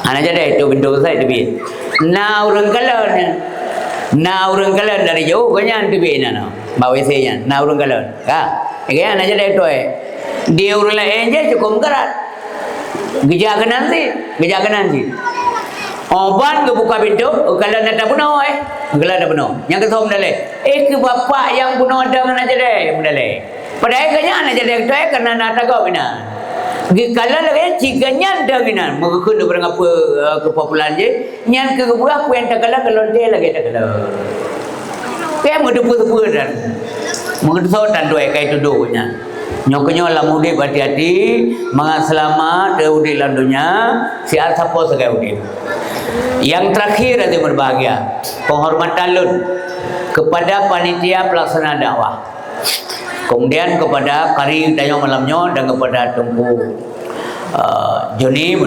anak jadi itu pintu saya tapi orang kalan dari jauh kanyan tapi nana bawa saya orang kalan kaya anak jadi itu dia urlain aja cukup karat gejakan nanti oban ke buka pintu kalau nak bunuh kalau ada bunuh yang kesom dale ke bapak yang bunuh ada mana jadi dale padahal kanya ana jadi itu karena nak kau bina kalau lagi ciganya dah bina mengikut berapa kepopulan je nyan ke buah ku yang tak kalau dia lagi tak kalau kayak mau depu dan mengikut sautan dua kayak itu doanya nyokonyo lamudi hati-hati mangat selamat deudi landunya siar sapo segai udi yang terakhir ada berbahagia penghormatan lun kepada panitia pelaksana dakwah kemudian kepada kari dayo malamnya dan kepada Tungku Joni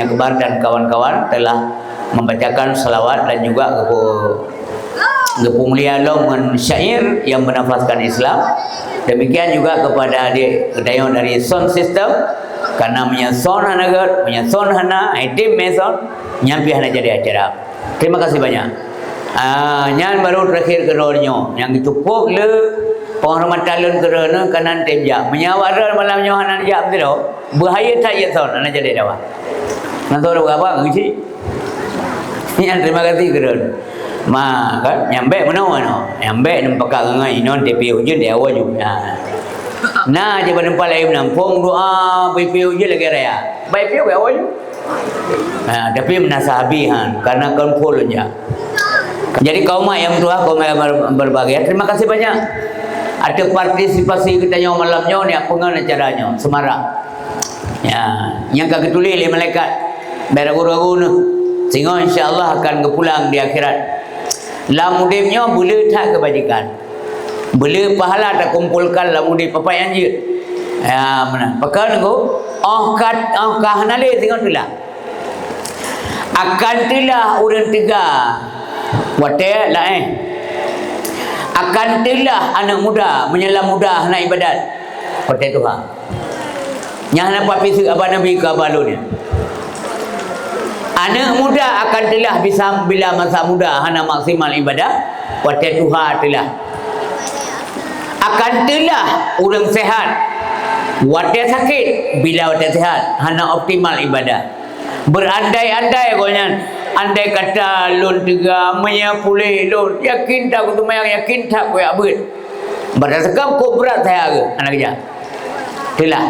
Akbar dan kawan-kawan telah membacakan salawat dan juga Mulia Long syair yang menafaskan Islam. Demikian juga kepada adik dayo dari sound system karena punya sound hanagar, punya sound hana, tim meson nyampi hana jadi acara. Terima kasih banyak. Nyan baru terakhir kerornya yang ditupuk le penghormatan lun kerana kanan temja menyawara malamnya hana jam tu bahaya tak ya sound hana jadi dawa. Nanti orang apa ngici? Nyan terima kasih kerana kan nyampe mana nyampe nampak ngai non TP ujian dia awal juga nah je pada lain nampung doa PP ujian lagi raya baik dia awal tapi menasabihan karena konfulnya jadi kaum yang tua kaum yang berbahagia terima kasih banyak Ada partisipasi kita yang malamnya ni apa ngana caranya? Semarak. Ya, yang kagak tulis oleh malaikat. Biar guru-guru sehingga insya-Allah akan kepulang di akhirat. Lamudimnya boleh tak kebajikan. Boleh pahala tak kumpulkan lamudim apa yang je. Ya, mana? Pakai nunggu. Kahanale tengok tulah. Akan tilah orang tiga. Wate lah Akan tilah anak muda menyelam muda nak ibadat. Wate Tuhan. Yang nak papi abang Nabi ke abalun. Anak muda akan telah bisa bila masa muda hana maksimal ibadah. Wate Tuhan telah. Akan telah orang sehat. Wate sakit bila wate sehat hana optimal ibadah. Berandai-andai golnya. Andai kata lun tiga maya pulih lun yakin tak aku mayang yakin tak aku abut. Berdasarkan kau berat saya ke anak kerja. Telah.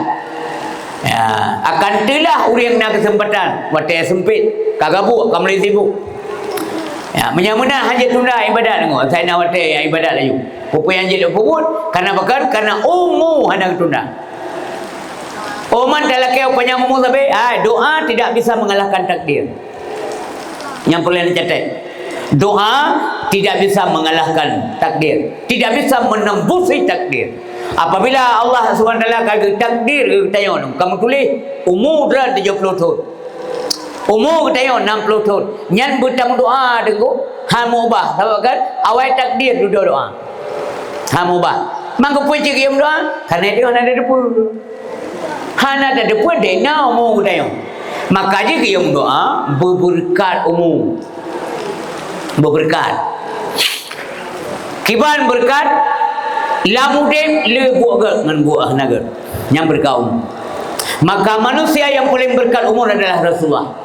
Ya, akan telah orang nak kesempatan waktu sempit kagabuk kamli sibuk. Ya, menyamuna hajat tunda ibadat tengok. Saya nak waktu yang ibadat laju. Pupu yang jadi puput karena bakar karena ummu hendak tunda. Oman talaki upanya ummu sampai doa tidak bisa mengalahkan takdir. Yang perlu dicatat, doa tidak bisa mengalahkan takdir, tidak bisa menembusi takdir. Apabila Allah SWT kata takdir kita yang kamu tulis umur dah 70 tahun, umur kita yang 60 tahun, nyan bertemu doa dengan hamu ubah, tahu kan? Awal takdir duduk doa, hamu ubah. Mangko puji kiam doa, karena dia ada depan, hana ada depan dia nak umur kita yang. Maka je kiam doa berberkat umum, berberkat. Kiban berkat lamudem le buat dengan buah naga yang berkaum. Maka manusia yang paling berkat umur adalah Rasulullah.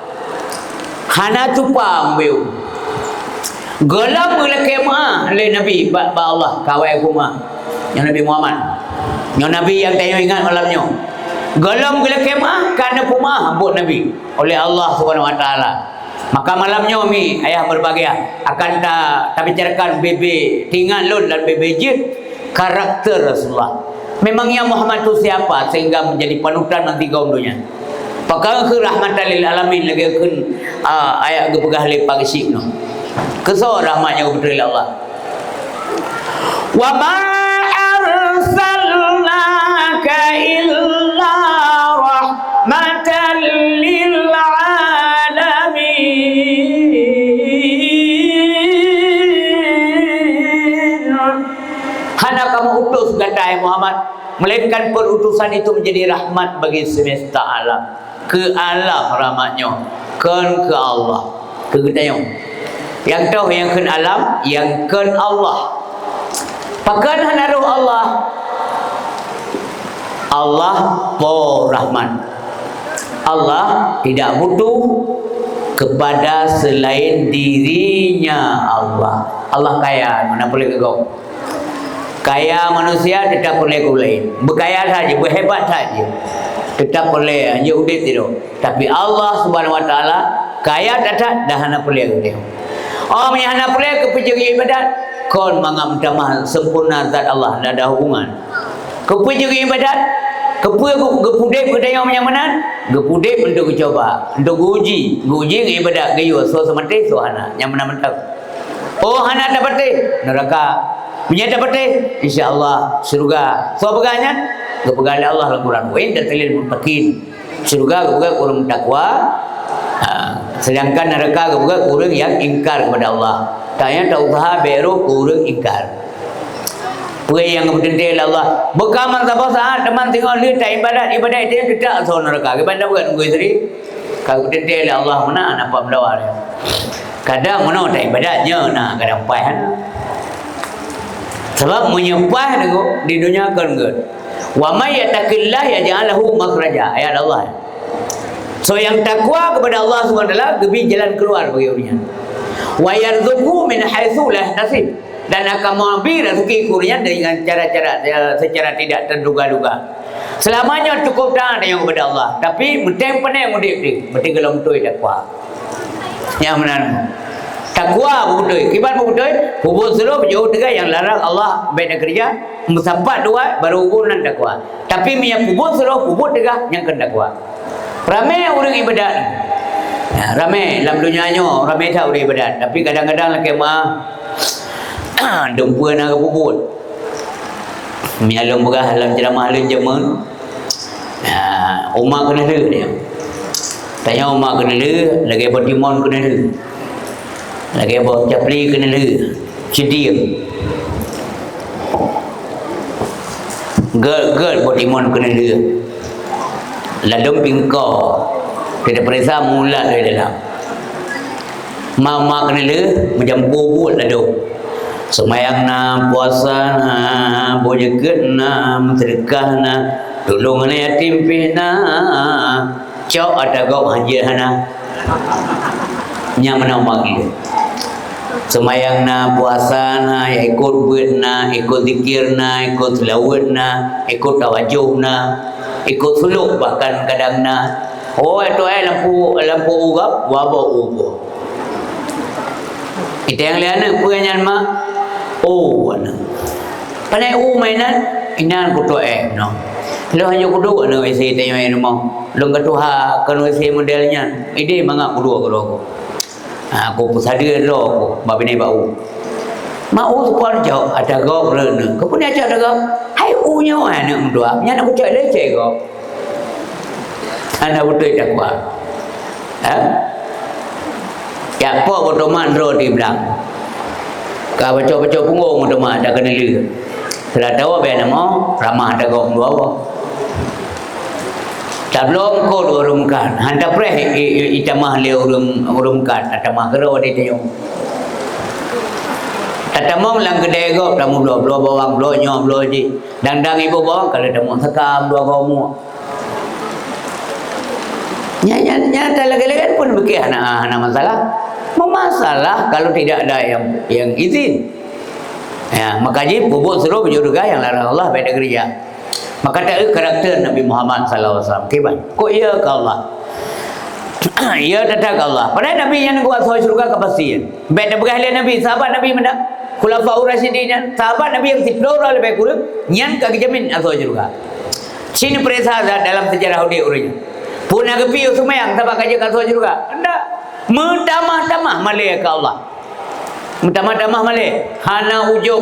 Hana tupa mbeu. Gelam mula kemah le Nabi ba Allah kawai kuma yang Nabi Muhammad. Yang Nabi yang tayo ingat malamnya. Gelam gila kemah karena pumah buat Nabi oleh Allah Subhanahu Wa Taala. Maka malamnya mi ayah berbahagia akan tak bicarakan bebe tinggal lun dan bebe jid karakter Rasulullah. Memangnya Muhammad itu siapa sehingga menjadi panutan nanti kaum dunia. Pakang ke rahmatan lil alamin lagi kun ayat gepegah le pagisik no. Kesor rahmatnya kepada Allah. Wa ma arsalnaka illa rahmatan lil alamin. Hana kamu utus gatai Muhammad, melainkan perutusan itu menjadi rahmat bagi semesta alam. Ke alam rahmatnya, ke Allah, ke kita yang tahu yang ke alam, yang ke Allah. Pakan hanaruh Allah. Allah po rahman. Allah tidak butuh kepada selain dirinya Allah. Allah kaya, mana boleh kegau. Kaya manusia tetap boleh lain. Berkaya saja, berhebat saja. Tetap boleh hanya udit itu. Tapi Allah Subhanahu Wa Taala kaya tetap dah hana boleh udit. Oh, punya hana boleh kepejeri ibadat. Kon mangam damah sempurna zat Allah, tidak ada hubungan. Kepejeri ibadat, kepudek budaya yang mana? Kepudek untuk coba, untuk uji ibadat gayu so semati so hana yang mana mentau. Oh hana dapat neraka. Punya dapat insya-Allah surga. So pegahnya kepegang Allah Al-Quran wa in dalil muttaqin. Surga kepegang orang takwa. Sedangkan neraka kepegang orang yang ingkar kepada Allah. Tanya tak usaha beru orang ingkar. Puai yang kemudian Allah bekaman sabah saat teman tengok lihat ibadat itu tidak so neraka. Kepada bukan nunggu istri. Kemudian Allah mana nampak melawar. Kadang mana tak ibadatnya nak kadang payah. Sebab menyepah di dunia kan good. Wa may yattaqillah yaj'alhu makhraja. Ayat Allah. So yang takwa kepada Allah SWT lebih jalan keluar bagi orang. Wa yarzuqhu min haitsu la yahtasib. Dan akan memberi rezeki kurnia dengan cara-cara secara tidak terduga-duga. Selamanya cukup taat yang kepada Allah, tapi menteng pandai mudik ni, mesti gelom tu takwa. Yang mana? Takwa betul. Kibat betul. Hubung seluruh jauh dengan yang larang Allah baik kerja. Musapat dua baru hubungan takwa. Tapi minyak hubung seluruh hubung dengan yang kena takwa. Ramai orang ibadat. Ya, ramai dalam dunia nyo, ramai tahu orang ibadat. Tapi kadang-kadang lagi mah dempuan nak bubut. Mialung berah dalam ceramah alun Jerman. Umar kena dia. Tanya Umar kena lagi Timon kena lagi bawa capli kena cedir gel bawa Timon kena ladum pingkau tidak perisa mula dari dalam mama kena macam bubut ladum semayang na puasa na bojeket na sedekah na tolong anak yatim pina cok ada kau haji hana yang mana Umar kita semayang na puasa na ikut buat na ikut zikir na ikut selawat na ikut tawajuh na ikut suluk bahkan kadang na itu lampu ugap wabah ubah kita yang lihat punya mak pandai mainan inan kutu no lo hanya kudu no isi tanya yang mau lo ketuha kan isi modelnya ide mangak kudu aku pesadir lo aku babine bau mau tuan jauh ada gok rene kau punya aja ada gok hai unya ana mdua nya nak cek leceh kok ana betul takwa ya apa bodoman ro di belang ka baca-baca punggung bodoman ada kena lu sudah tahu apa nama ramah ada gok dua tablong ko urumkan handa pre itamah le urumkan atamah kero de tayong tatamong lang gede go tamu blo bawang blo nyom blo ji dandang ibu bawang kalau tamu sekam dua gomu nya lagi pun begitu ana masalah memasalah kalau tidak ada yang izin ya maka bubuk seru berjurga yang larang Allah baik kerja. Maka tak karakter Nabi Muhammad sallallahu alaihi wasallam. Kiban. Kok ia ke Allah? Ia datang ke Allah. Padahal Nabi yang kuat soal syurga kepastian. Baik dah berahli Nabi, sahabat Nabi mana? Khulafaur Rasyidin, sahabat Nabi yang tidur oleh baik kurang, nyan kaki jamin soal syurga. Sini perisa dalam sejarah dia urutnya. Pun nak piu semayang sabak aja ke soal syurga. Anda mentamah-tamah malai ke Allah. Mentamah-tamah malai. Hana ujub,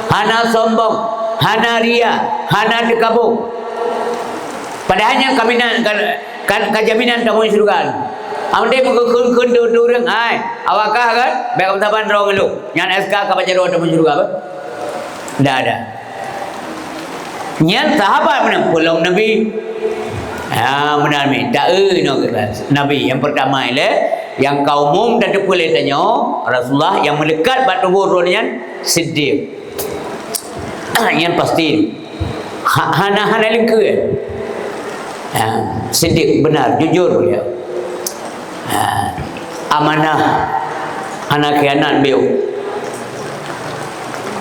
hana sombong. Hana ria, hana dekabuk. Padahalnya kaminan kajaminan tamu syurga. Amde mengkun durung ai. Awakah kan? Baik taban rong lu. Nyan SK ka baca tamu syurga apa? Enggak ada. Nyan sahabat mana pulang Nabi. Benar ni. Tak Nabi yang pertama ialah yang kaum umum dan boleh tanya Rasulullah yang melekat batu burunnya Siddiq. Yang pasti hana lingkir Siddiq benar jujur beliau amanah hana khianat beliau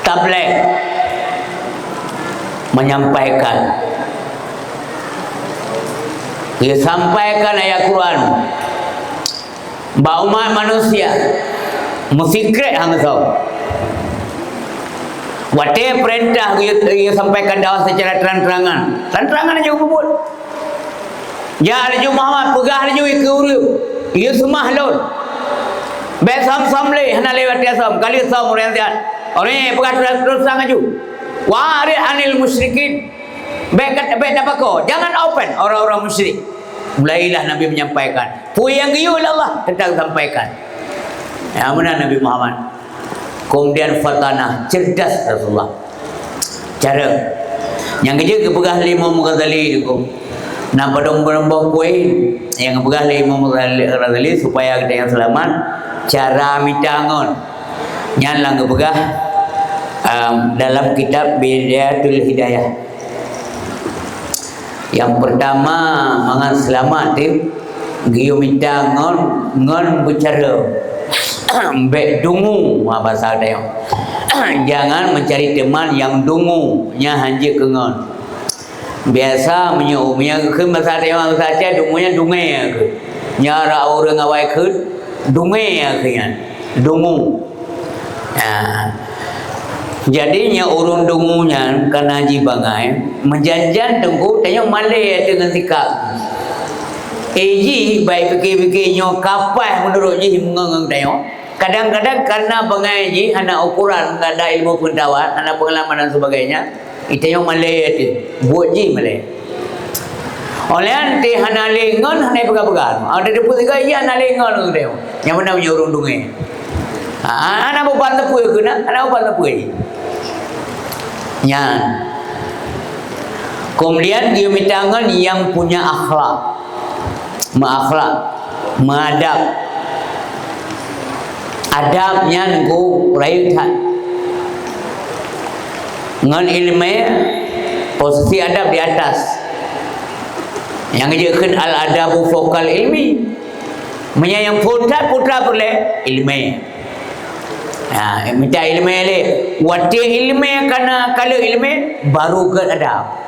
tabligh menyampaikan dia sampaikan ayat Quran ba umat manusia musikret hang tahu Wate perintah ia sampaikan dakwah secara terang-terangan. Terang-terangan aja bubut. Ya alju Muhammad pegah alju ikuru. Ia semah lon. Besam-sam le hana lewat dia sam. Kali sam orang siat. Orang pegah terus sang aju. Warid anil musyrikin. Baik dapat kau. Jangan open orang-orang musyrik. Mulailah Nabi menyampaikan. Yang giul Allah tentang sampaikan. Ya benar Nabi Muhammad. Kemudian fatanah cerdas Rasulullah. Cara yang kerja kepegah Imam Ghazali itu. Nak badong-badong poin yang kepegah Imam Ghazali supaya kita yang selamat. Cara mitangon. Yang lang kepegah dalam kitab Bidayatul Hidayah. Yang pertama mangan selamat tu giyo mitangon ngon bicara. Baik dungu bahasa dia. Jangan mencari teman yang dungu nya hanja kengon. Biasa menyuruhnya ke bahasa dia saja dungunya dungai ke. Nyara orang awai ke dungai ke kan. dungu. Jadinya urun dungunya kena haji bangai menjanjan tengku tanya malai dengan sikap ji baik fikir-fikirnya kapai menurut ji mengengang tanya kadang-kadang karena bangai ji anak ukuran ada ilmu pengetahuan anak pengalaman dan sebagainya itu yang malai itu buat ji malai oleh nanti hana lengan hana pegang-pegang ada depu tiga iya hana lengan tanya yang mana punya urun dungai anak bukan tepu kena anak bukan tepu ya. Kemudian dia mitangan yang punya akhlak, mengadab, adabnya nunggu rayutan, ngan ilmu posisi adab di atas, yang dijadikan al adabu fokal ilmi, menyayang putra boleh ilmu. Minta ilmu le wati ilmu karena kalau ilmu baru ke adab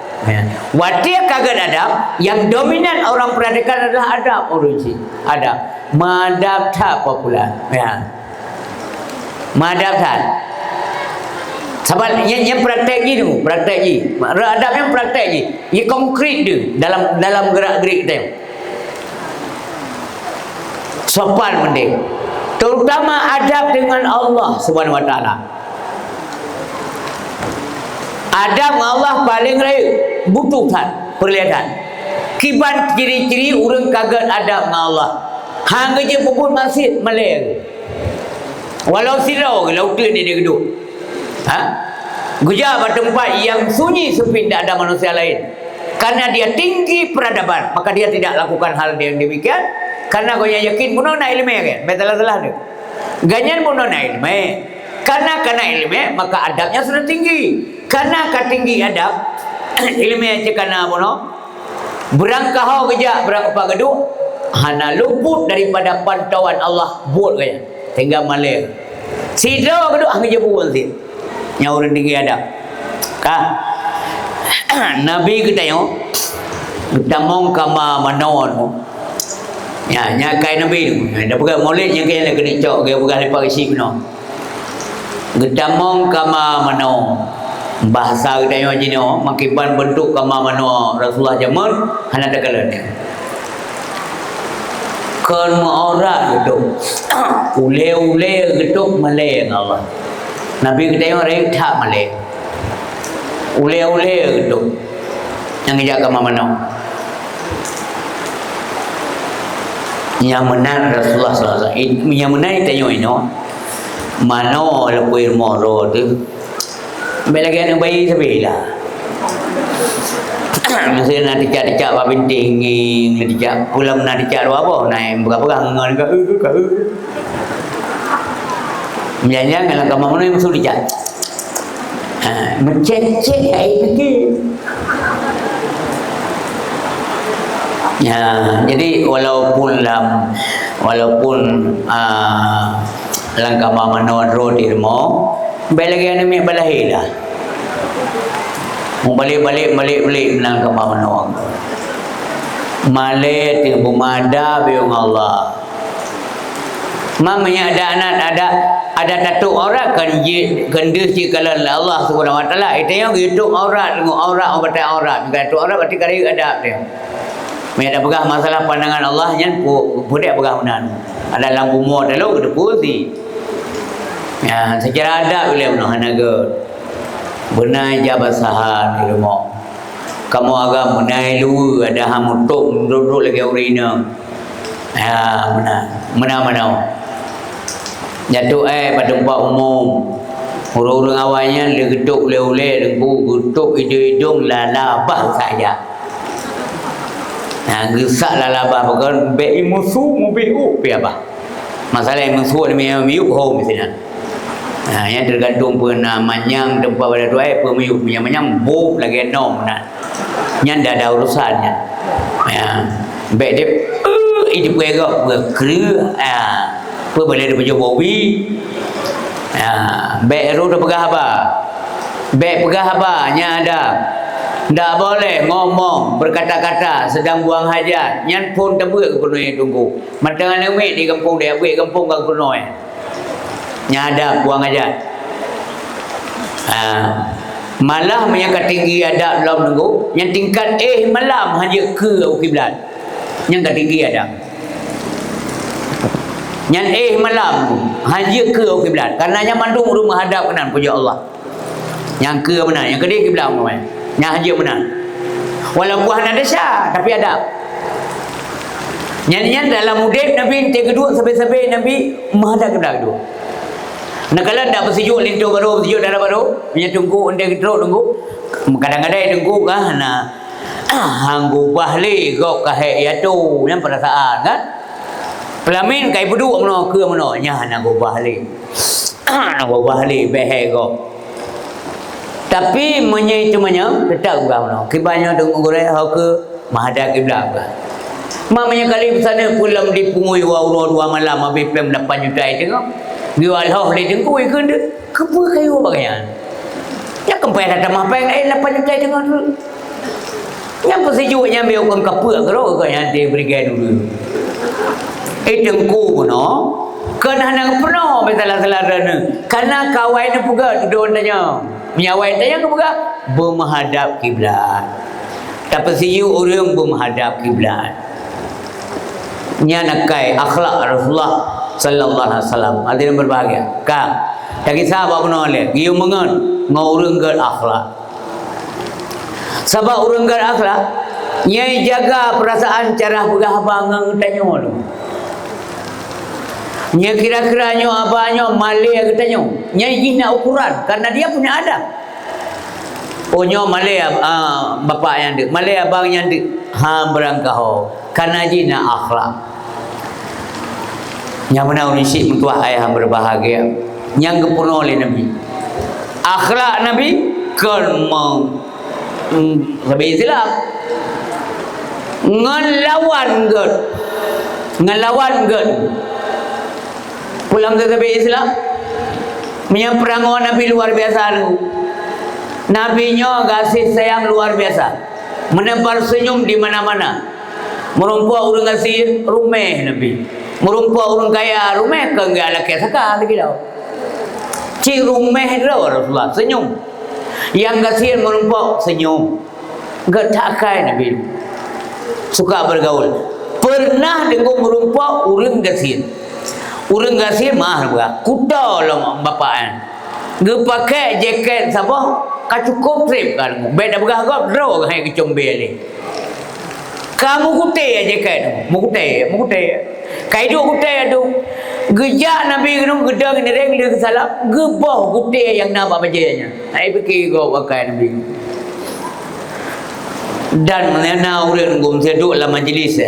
wati kagak adab yang dominan orang peradakan adalah adab origin adab madab tak popular madab tak sebab yang praktek je tu praktek je adab yang praktek je ia konkret dia dalam gerak-gerik dia sopan mending terutama adab dengan Allah Subhanahu Wa Taala. Adab Allah paling raya butuhkan perlihatkan. Kiban ciri-ciri orang kagak adab dengan Allah. Hang je pun masjid Malay. Walau sirau laut dia duduk. Gujar pada tempat yang sunyi sepi tidak ada manusia lain. Karena dia tinggi peradaban, maka dia tidak lakukan hal yang demikian. Karena kau yang yakin pun nak ilmu kan, betul-betul tu. Ganyan pun nak ilmu. Karena ilmu maka adabnya sudah tinggi. Karena tinggi adab, ilmu aja karena pun berangkah kerja berangkah gedung, hana luput daripada pantauan Allah buat kaya. Tinggal malai. Sidau gedung hang je buat sih. Yang orang tinggi adab. Nabi kita yo, kita mong kama manon. Ya, nyakai Nabi tu. Dah pegang maulid yang kaya nak kena cok, kaya pegang lepak isi kena. Gedamong kama mano. Bahasa kita yang macam ni, makiban bentuk kama mano Rasulullah zaman, hana ada kalanya. Kan orang geduk. Ule-ule geduk Malay Allah. Nabi kita yang orang tak Malay. Ule-ule geduk. Yang ngejak kama mano. Yang menang Rasulullah SAW. Yang menang tanya ini, mana lepuh moro tu? Bela kan bayi sebelah. Mesti nak dicak apa binting, dicak pulang nak dicak apa? Naik berapa dengan kau? Menyanyi kalau kamu mana yang sudah dicak? Mencet-cet air pergi. Ya, jadi walaupun langkah mama road irmo, balik yang ni balahi lah. Balik langkah mama no. Male tibu mada biung Allah. Mamanya ada anak ada satu orang kan si kalau Allah Subhanahu Wa Taala itu yang itu orang dengan orang berarti orang. Itu orang berarti kali ada dia. Mereka pegang masalah pandangan Allah yang budak pegang benar. Ada lampu mo dalam ada putih. Ya, secara adab boleh benar hanaga. Benar jabat sahan ilmu. Kamu agak menai lu ada hamutuk duduk lagi urina. Ya, benar. Jatuh pada tempat umum. Orang-orang awalnya dia geduk ule-ule dengku geduk hidung lalabah saja. Gesak lalabah bukan be musuh mobil apa. Masalah musuh ni miuk ho misalnya. Yang tergantung namanya tempat pada dua pemiuk punya bom lagi nom nak. Yang dah ada urusannya. Be dia itu pega berkru apa boleh dia punya bobi. Be ru dah pegah apa? Be pegah apa nya ada. Tak boleh ngomong berkata-kata sedang buang hajat. Yang pun tebuk ke penuh tunggu. Matang amik di kampung dia, amik kampung ke penuh. Nyadap buang ajat. Malah yang tinggi adab dalam nunggu, yang tingkat malam hanya ke kiblat. Yang tinggi adab. Yang malam hanya ke kiblat. Karena yang mandung rumah hadap kanan puja Allah. Yang ke benar, yang kedua kiblat namanya. Yang hanya benar. Walaupun ada syah tapi adab. Yang dalam murid Nabi yang kedua sampai Nabi menghadap kiblat kedua. Nak kalau tak bersejuk lintu baru bersejuk darah baru punya tunggu undang teruk tunggu kadang-kadang tunggu kan hanggu bahli kau kahek ya tu yang perasaan kan pelamin kai beduk mana ke mana nya nak bahli nak bahli behek kau tapi menye itu menye tetap kau mana kibanya tunggu gore hau ke menghadap kiblat ke mamanya kali sana pulang dipungui wa dua malam habis pem 8 juta tengok dia Allah dia tengkui ke dia kepa kayu bagian ya kempai ada mapai 8 juta tengok dulu yang persejuk yang ambil orang kepa ke ro ke yang dia berikan dulu tengku no kena nak penuh besalah-salah dana karena kawan dia puga duduk tanya menyawai tanya ke puga bermenghadap kiblat tak persejuk orang bermenghadap kiblat nya nakai akhlak Rasulullah sallallahu alaihi wasallam hadirin berbahagia kang tak kisah apa pun oleh giu mengen ngurung gal akhlak sebab urung gal akhlak nyai jaga perasaan cara pegah bangang tanya lu nyai kira-kira nyo abanyo malay katanya nyai gina ukuran karena dia punya adab oh nyo malay bapak yang dik malay abang yang dik berangkah karena jina akhlak yang benar unisik mentua ayah berbahagia yang kepurna oleh Nabi akhlak Nabi kan sebagai Islam ngelawan ged pulang ke sebagai Islam punya perangon Nabi luar biasa Nabi nya kasih sayang luar biasa menebar senyum di mana-mana merumpah orang kasih rumah Nabi merumpah orang kaya rumah ke enggak laki sakar lagi dah ci rumah dah Rasulullah senyum yang kasihan merumpah senyum enggak takai Nabi suka bergaul pernah dengar merumpah orang kasihan mah kuda lah bapaan dia pakai jaket siapa kacukup trip kan beda bergagap draw hai kecombe ni kamu kutih jaket mu kutih kai duk kutih tu gejak Nabi kena gedang nereng dia salah gebah kutih yang nak bajanya ai fikir kau pakai Nabi dan mana orang gum seduk dalam majlis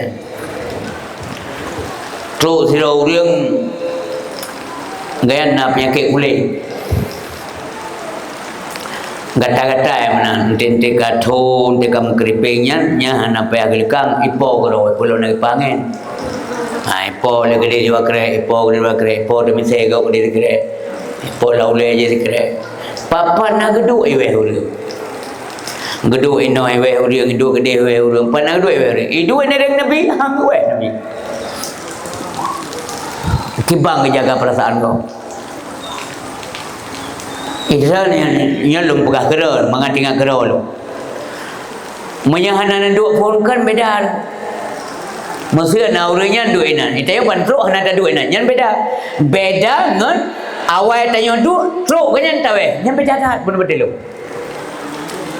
terus sira orang gaya nak penyakit kulit gata-gata yang mana tente kathon teka keripingnya nya hana payah gelekang ipo goro pulau nak pangen ipo le gede jiwa kre ipo demi sega gede kre ipo laule je kre papa na gedu iwe hulu gedu ino iwe hulu gedu gede iwe hulu pana gedu iwe hulu idu ne deng nabi hang we nabi kibang jaga perasaan kau Israel yang lum pegah kerol mengatinga kerol menyahanan duk pun kan beda maksudnya naurnya duk inan itaya bantruk hana ada duk inan yang beda ngan awal tanya duk truk kan tahu yang beda kan betul-betul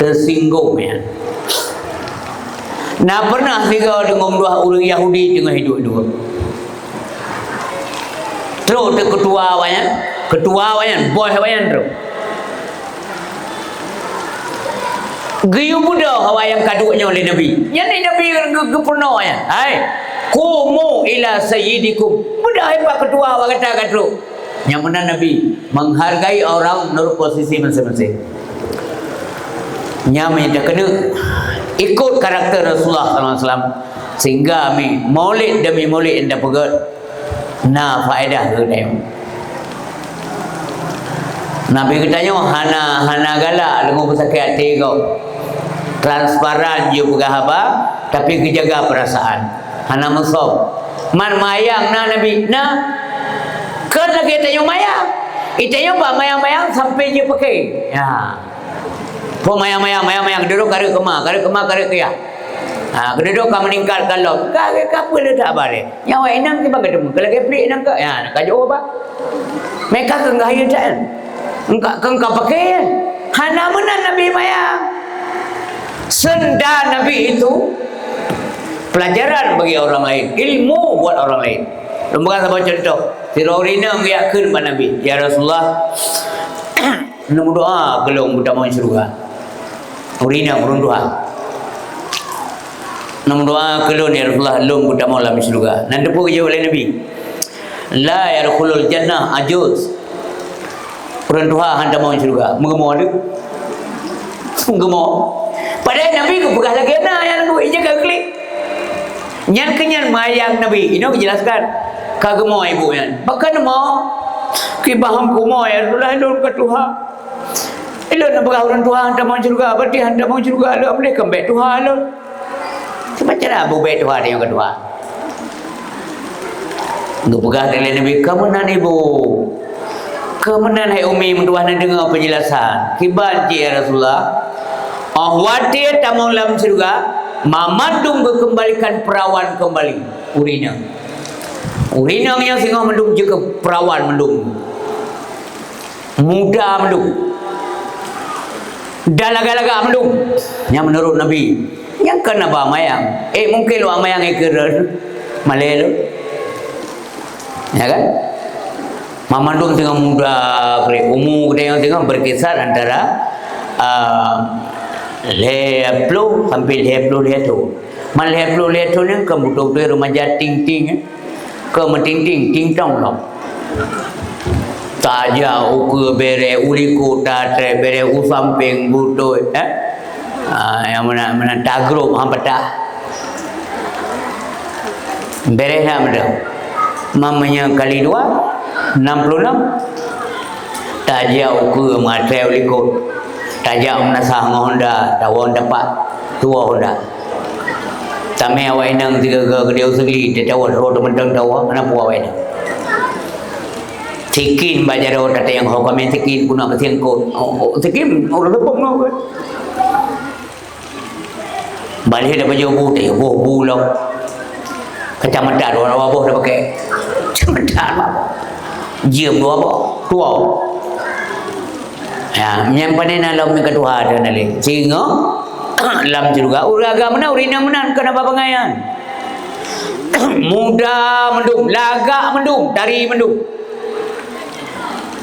tersinggung ya nah pernah tiga dengan dua orang Yahudi tengah hidup dua truk tu ketua wayan boy wayan truk Giyu muda hawa yang kaduknya oleh Nabi. Yang ni Nabi gepurna ya. Hai. Kumu ila sayyidikum. Muda hebat ketua awak kata kaduk. Yang mana Nabi menghargai orang menurut posisi masing-masing. Nya tak kena ikut karakter Rasulullah sallallahu alaihi wasallam sehingga maulid demi maulid anda pegat na faedah ke dia. Nabi katanya hana galak dengan pesakit hati kau. Transparan je pegah apa tapi kejaga perasaan hana musob man mayang na Nabi na kan lagi tanya mayang Itanya pak mayang-mayang sampai je pakai. Ya. Po mayang-mayang duduk kare kema kaya. Keduduk kau meninggalkan lo. Kau apa le tak balik. Nyawa enang kita ketemu. Kalau keplik enang ke, ya nak kajau apa? Mereka kengah yudan. Engkau pakai kan? Hana mana Nabi mayang. Senda Nabi itu pelajaran bagi orang lain, ilmu buat orang lain. Lembaga sama contoh, si Raurina mengiyakan pada Nabi, ya Rasulullah, nak doa kalau mudah mau surga. Raurina berdoa, nak doa kalau ya Rasulullah, lu mudah mau dalam surga. Nanti pun jawab oleh Nabi, la yarkhulul jannah ajuz. Orang tua hendak mau surga, mengemau tu, mengemau. Padahal Nabi ku pegah lagi na yang duit je kau klik. Nyan kenyan mayang Nabi. Ini aku jelaskan. Kagak mau ibu yan. Bahkan mau. Kibaham ku mau ya. Sudah ilun ke Tuhan. Ilun nak pegah orang tua hendak mau surga. Berarti hendak mau surga. Lu boleh kembali Tuhan lu. Macam mana abu baik Tuhan yang kedua. Aku pegah dengan Nabi. Kemenan ibu. Kemenan hai umi mentuah nak dengar penjelasan. Kiban ya Rasulullah. Ahwatir tamu dalam surga, mamandung kembalikan perawan kembali urina. Urina yang singa mendung juga perawan mendung. Muda mendung. Dalaga-laga mendung. Yang menurut Nabi, yang kena ba mayang. Mungkin lu mayang ikir Malay lu. Ya kan? Mamandung singa muda, umur dia yang singa berkisar antara 20 sampai 50 tahun. Mal 50 tahun ni kamu duduk di remaja ting-ting, kamu ting-ting tong lah. Taja uku bere uliku tatre bere usamping buto, yang mana tagro hampata. Bere hamda, mamanya kali 2, 66. Taja uku matre uliku. Tajak menasah Honda, tawon dapat tua Honda. Tamai awak nang tiga ke dia usuli, dia tawon roda mentang tawa, mana puas awak nang. Tikin baca roda tata yang hokamen tikin guna kesian ko. Tikin orang lepok no kan. Balik dah baju putih, bulau. Kecamatan orang awak dah pakai. Kecamatan apa? Jam dua apa? Tua. Ya, menyampaikan dalam kedua ada nali. Sehingga dalam juga uraga mana urina mana kenapa pengayan? Muda mendung, lagak mendung, tari mendung.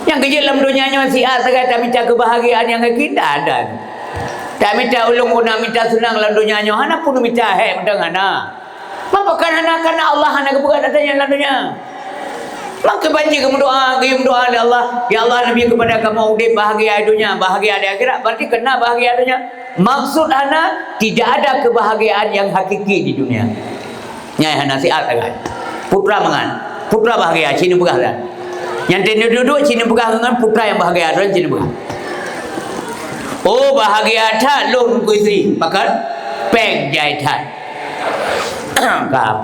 Yang kerja dalam dunianya masih asal tak minta kebahagiaan yang kita ada. Tak minta ulung nak minta senang dalam dunianya. Hana pun minta mentang hana. Mapakan hana karena Allah hana kebuka datanya dalam dunia. Maka banjir kamu doa oleh Allah. Ya Allah Nabi kepada kamu udip bahagia dunia, bahagia di akhirat. Berarti kena bahagia dunia. Maksud hana tidak ada kebahagiaan yang hakiki di dunia. Nyai hana siat kan. Putra mangan. Putra bahagia sini pegah kan. Yang tenda duduk sini pegah dengan putra yang bahagia dan sini pegah. Oh bahagia tak lun kuisi. Pakat peng jaitan.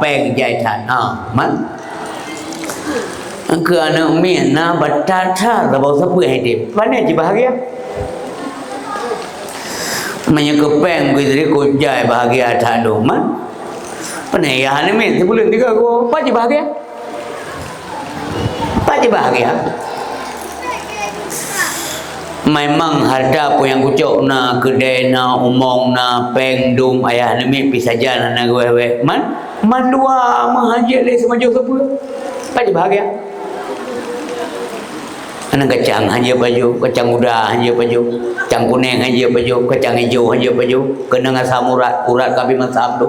Peng jaitan. Man. Engkau anak mina batata dah bawa siapa hidup. Mana je bahagia? Menyekepeng kudri kujai bahagia tak doman. Mana ya hana min sebulan 3 ko. Apa je bahagia? Apa je bahagia? Memang harta pun yang kucuk na kedai na umong na pengdum ayah nami pisajan na gue man dua mahajir le semaju siapa? Apa je bahagia? Anak kacang hanya baju, kacang muda hanya baju, kacang kuning hanya baju, kacang hijau hanya baju, kena asam urat kami masam tu.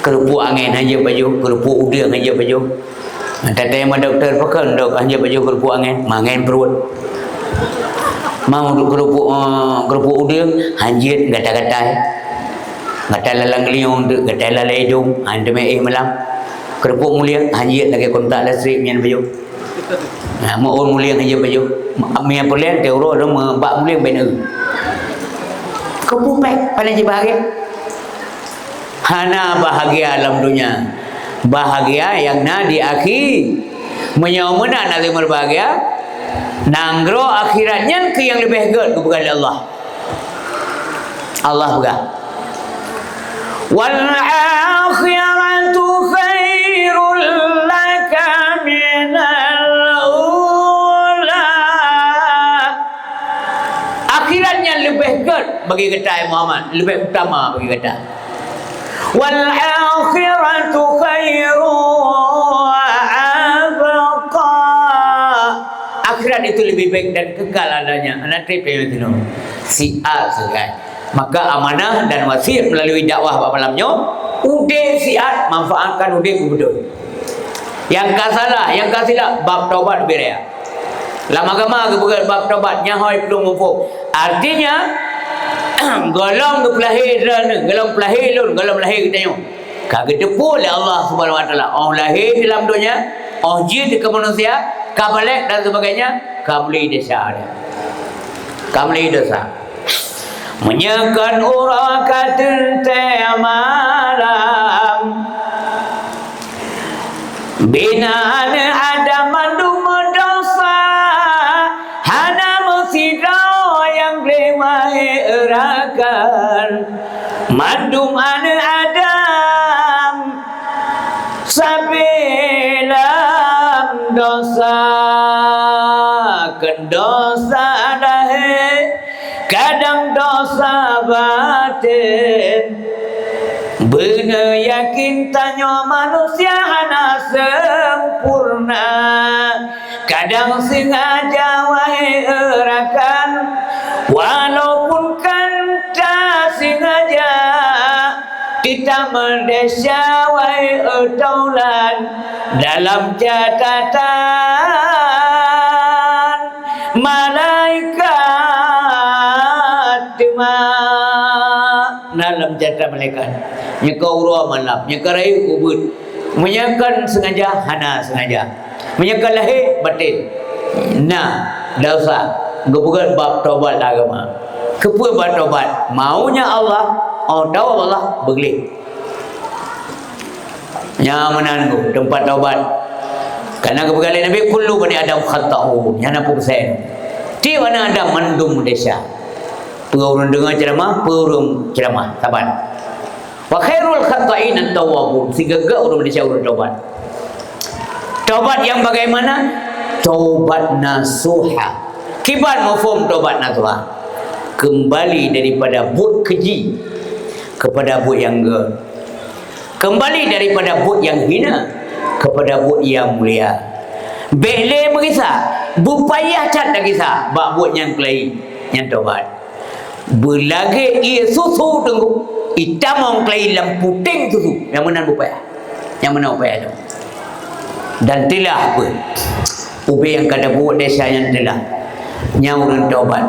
Kerupuk angin hanya baju, kerupuk udang hanya baju. Tadi yang doktor pakai dok hanya baju kerupuk angin, mangen perut. Mau kerupuk udang hanya gatal-gatal. Gatal lalang liung, gatal lalang hidung, anda malam. Kerupuk mulia hanya lagi kontak listrik yang baju. Mau orang mulia aja baju. Mia boleh teuro ada mbak mulia benar. Kau pupek pada je bahagia. Hana bahagia dalam dunia. Bahagia yang na di akhir. Menyamuna nanti berbahagia. Nanggro akhiratnya ke yang lebih good kepada Allah. Allah bukan. Wal akhiratu khairul laka minal ula. Akhiratnya lebih good bagi kita Muhammad, lebih utama bagi kita. Wal akhiratu khairu abqa. Akhirat itu lebih baik dan kekal adanya. Anak trip yang itu siat sekali. Maka amanah dan wasiat melalui dakwah pada malamnya udah siat manfaatkan udah betul. Yang kasalah, yang kasila bab taubat berea. Lama-lama kebuka bab taubatnya hoi belum mampu. Artinya golong tu pelahir dan golong pelahir lun, golong pelahir kita nyo. Kagak depu oleh Allah Subhanahu Wa Taala. Oh lahir dalam dunia, oh jin ke manusia, kabalik dan sebagainya, kabli dosa dia. Kabli dosa. Menyekan urakatul malam binaan ada mandum dosa hana musida yang lemai erakan mandum adam sabilam dosa kendosa dahe kadang dosa batin benar yakin tanya manusia hana sempurna kadang sengaja wahai erakan walaupun kan tak sengaja kita mendesya wahai taulan dalam catatan malaikat dalam jatah malaikat nyeka urua malam nyeka raih kubut menyakan sengaja hana sengaja menyakan lahir batin nah dosa bukan bab taubat agama kepua bab taubat maunya Allah tahu Allah beglih yang menangguh tempat taubat karena kebegalan Nabi kullu bani adam khata'u yang 60% di mana ada mandum desa pengurun dengar ceramah, pengurun ceramah, sabar. Wa khairul khata'in at-tawwabun, sehingga orang Malaysia urut taubat. Taubat yang bagaimana? Taubat nasuha. Kibat mafhum taubat nasuha. Kembali daripada buat keji kepada buat yang ger. Kembali daripada buat yang hina kepada buat yang mulia. Bele mengisah, bupayah cat lagi sah, bak buat yang kelai, yang taubat. Berlagi ia susu tunggu hitam orang kelai dalam puting susu yang mana upaya tu dan telah pun ubi yang kada buat desa yang telah nyawurun taubat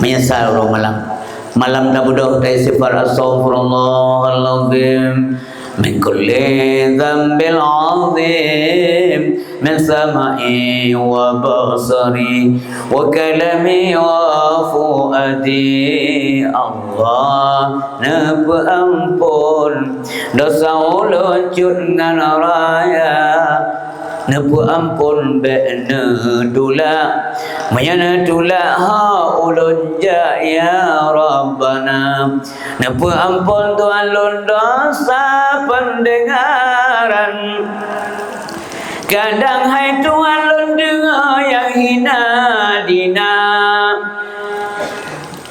menyesal orang malam tak bodoh dari sifat astaghfirullahaladzim min kulli dhanbil azim min sama'i wa basari wa kalami wa fuadi Allah napa ampun dosa ulun ngan raya napa ampun be'na dula mayana dula ha ulun ya Rabbana napa ampun Tuhan lun dosa pendengaran kadang hai Tuhan lun dengar yang hina dina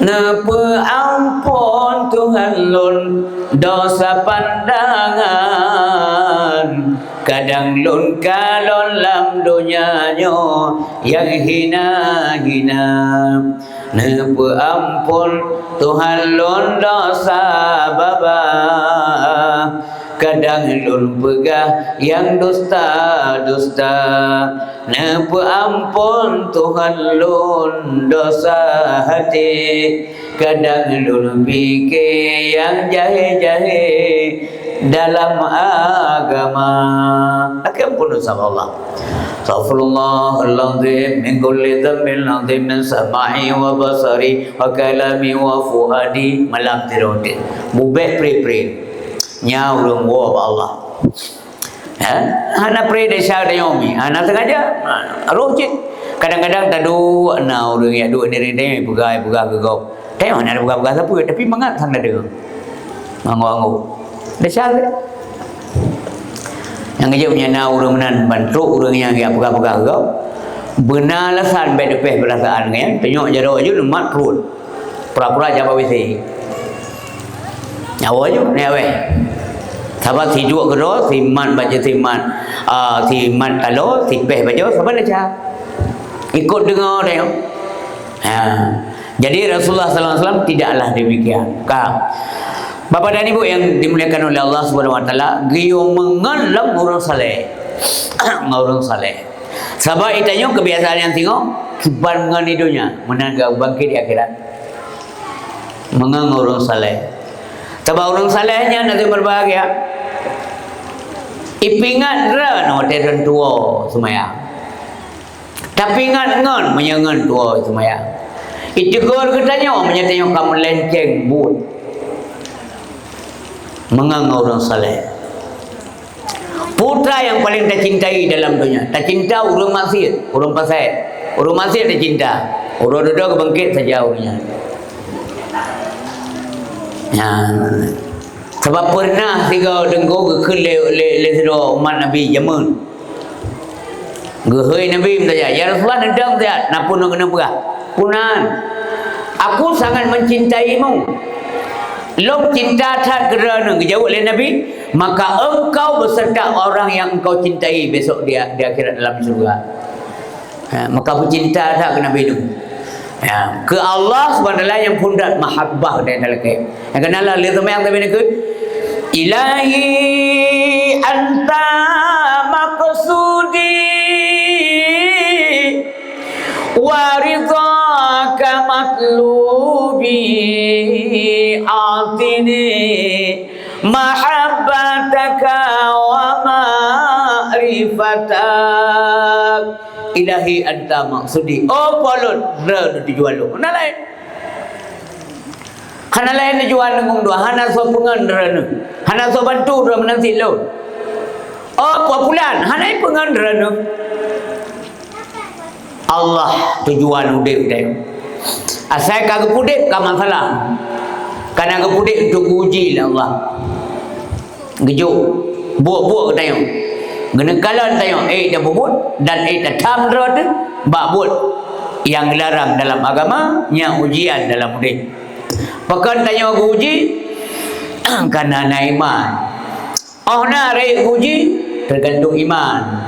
napa ampun Tuhan lun dosa pandangan kadang lun kalon lam dunianya yang hina-hina napa ampun Tuhan lun dosa baba kadang lun pegah yang dusta-dusta napa ampun Tuhan lun dosa hati kadang lun fikir yang jahe-jahe dalam agama ampun dosa Allah Astaghfirullahaladzim min kulli dhanbin azim min sama'i wa basari wa kalami wa fuadi malam tirotin bubek pre-pre nyawurung wa Allah Hana pray desa dayomi. Hana sengaja. Roh cik. Kadang-kadang tadu na orang yang duk diri dia pegai ke kau. Tengok nak pegai siapa tapi mangat sang dada. Mangu-angu. Desa dia. Yang kerja punya na orang menan bantu orang yang pegai ke kau. Benar lasan baik depeh perasaan kan. Tengok jarak je lemat perut. Pura-pura jawab WC. Nyawa je ni awak. Sahabat si dua kedua, si mat baca si mat kalau, si peh baca, sahabat baca. Ikut dengar dia. Jadi Rasulullah SAW tidaklah demikian. Bapa dan Ibu yang dimuliakan oleh Allah Subhanahu Wa Taala, giyo mengalam orang saleh. Orang saleh. Sahabat itanya kebiasaan yang tengok, kibar mengan hidupnya, menangga bangkit di akhirat. Mengang orang saleh. Sebab orang salehnya nanti berbahagia. Ipingat ra no teren tua semaya. Tapi ingat ngon menyangan tua semaya. Itegur katanya menyatanya kamu lenceng but. Mengang orang saleh. Putra yang paling tercintai dalam dunia. Tercinta orang maksiat, orang pasal. Orang maksiat tercinta. Orang duduk bangkit saja orangnya. Sebab pernah tiga dengkau ke le sedua umat Nabi Yaman. Gehoi Nabi bertanya, ya Rasulullah nendang saya, napun nak kena perah. Punan, aku sangat mencintaimu. Lom cinta tak kerana kejauh oleh Nabi, maka engkau beserta orang yang engkau cintai besok di akhirat dalam surga. Maka bercinta tak ke Nabi itu. Ke Allah SWT yang pundak mahabbah dan dalam ke. Yang kenalah lihat yang tadi nak ke. Ilahi anta maqsudi wa ridhaka matlubi atini mahabbataka wa ma'rifatak. Ilahi anta maksudi. Oh polon re dijual lu. Mana lain? Hana lain dijual ngung dua. Hana so pengen re. Hana so bantu re menanti lu. Oh populan. Hana pengen re. Allah tujuan udip dia. Asal kagak pudip ka masalah. Karena kagak pudip untuk uji lah Allah. Gejuk. Buat-buat tayang. Genekalan tayang dah bubut dan dah tamrod babut yang dilarang dalam agama nya ujian dalam hidup. Pakan tanya aku uji karena iman. Oh na rei uji tergantung iman.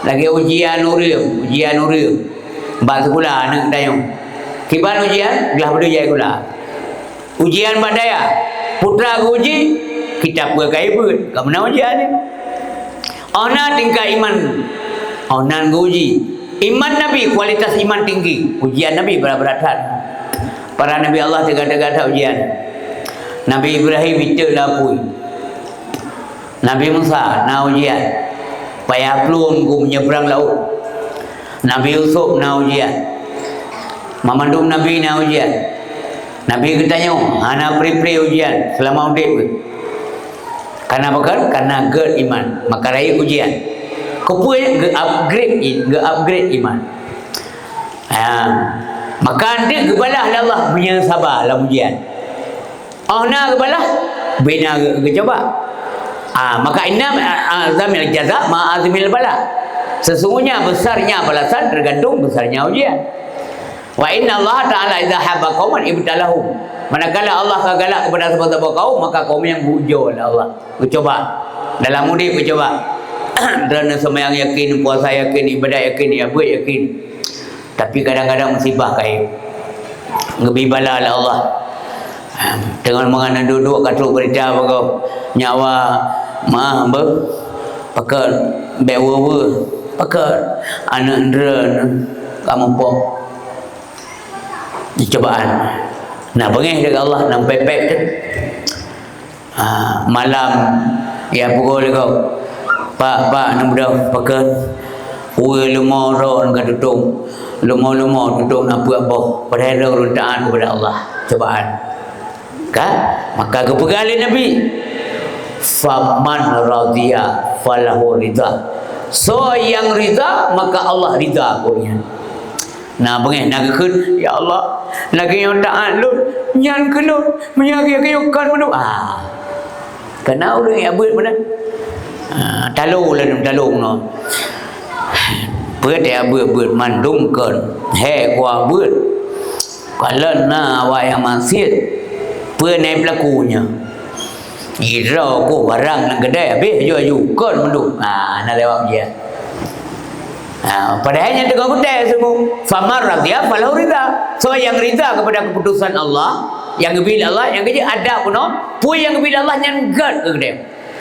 Lagi ujian urim. Bak sekolah nak tayang. Kiban ujian gelah berdua gula. Ujian badaya. Putra aku uji kita berkai pun. Kamu nak ujian ni? Ona tingkat iman. Ona uji. Iman Nabi, kualitas iman tinggi. Ujian Nabi berat-beratan. Para Nabi Allah tegak-tegak ujian. Nabi Ibrahim itu lapui. Nabi Musa na ujian. Payah pelum ku menyeberang laut. Nabi Yusuf na ujian. Mamandum Nabi na ujian. Nabi ketanya, ana pri-pri ujian selama hidup. Karena apa? Karena gerd iman. Maka raya ujian. Kepuai upgrade iman. Maka anda kebalah Allah punya sabar dalam ujian. Nak kebalah bina kecoba. Maka inna azamil jaza ma azmil bala. Sesungguhnya besarnya balasan tergantung besarnya ujian. Wa inna Allah ta'ala idza habba qauman ibtalahum. Manakala Allah galak kepada sebuah kaum, maka kaum yang bujur oleh Allah. Cuba dalam mudik cuba. Kerana sembahyang yakin, puasa yakin, ibadat yakin, apa yakin. Tapi kadang-kadang musibah kait. Lebih bala oleh Allah. Dengan mengenai duduk katuk berita apa nyawa mah pakai bewa pakai anak dren kamu pun dicobaan. Nah bengih dekat Allah nang pepek tu. Malam ya pukul kau. Pak nak budak pakai uwe lemah ron ke tutung. Lemah tutung apa padahal runtaan kepada Allah cobaan. Kan? Maka kepegali Nabi faman radhiya falahu ridha. So yang ridha maka Allah ridha punya. Nah bengeh nak keun ya Allah lagi yang taat lu nyan kena menyagi-yagikan menu kena orang yang beut mana talung lah talung no beut ya beut mandum kan he gua beut kalau na wa yang masjid penai pelakunya ira ko barang nang kedai habis jual kan mendung nak lewat dia padahal yang tengah kedai semua famar radhiya falahu ridha. So yang ridha kepada keputusan Allah, yang bila Allah yang kerja ada pun pun yang bila Allah yang gad ke kedai.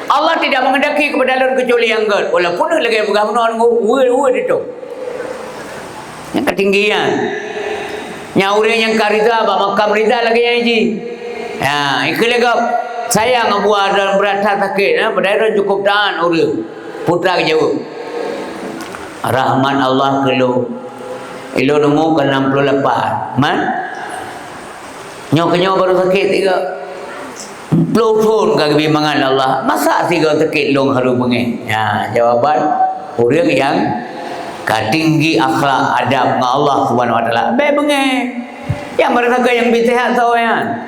Allah tidak mengendaki kepada lain kecuali yang gad. Walaupun lagi pegang non word itu. Yang ketinggian. Nyaure yang karida ba makam ridha lagi yang ji. Ikhlaga sayang buat dalam berata sakit padahal cukup tahan orang. Putra jauh. Rahman Allah kelu ilo nemu ke 68 man nyok baru sakit 30 tahun kagak bimangan Allah masa 3 sakit long haru bengeh jawaban orang yang katinggi akhlak adab dengan Allah Subhanahu wa taala be bengeh yang mereka yang bisihat sawayan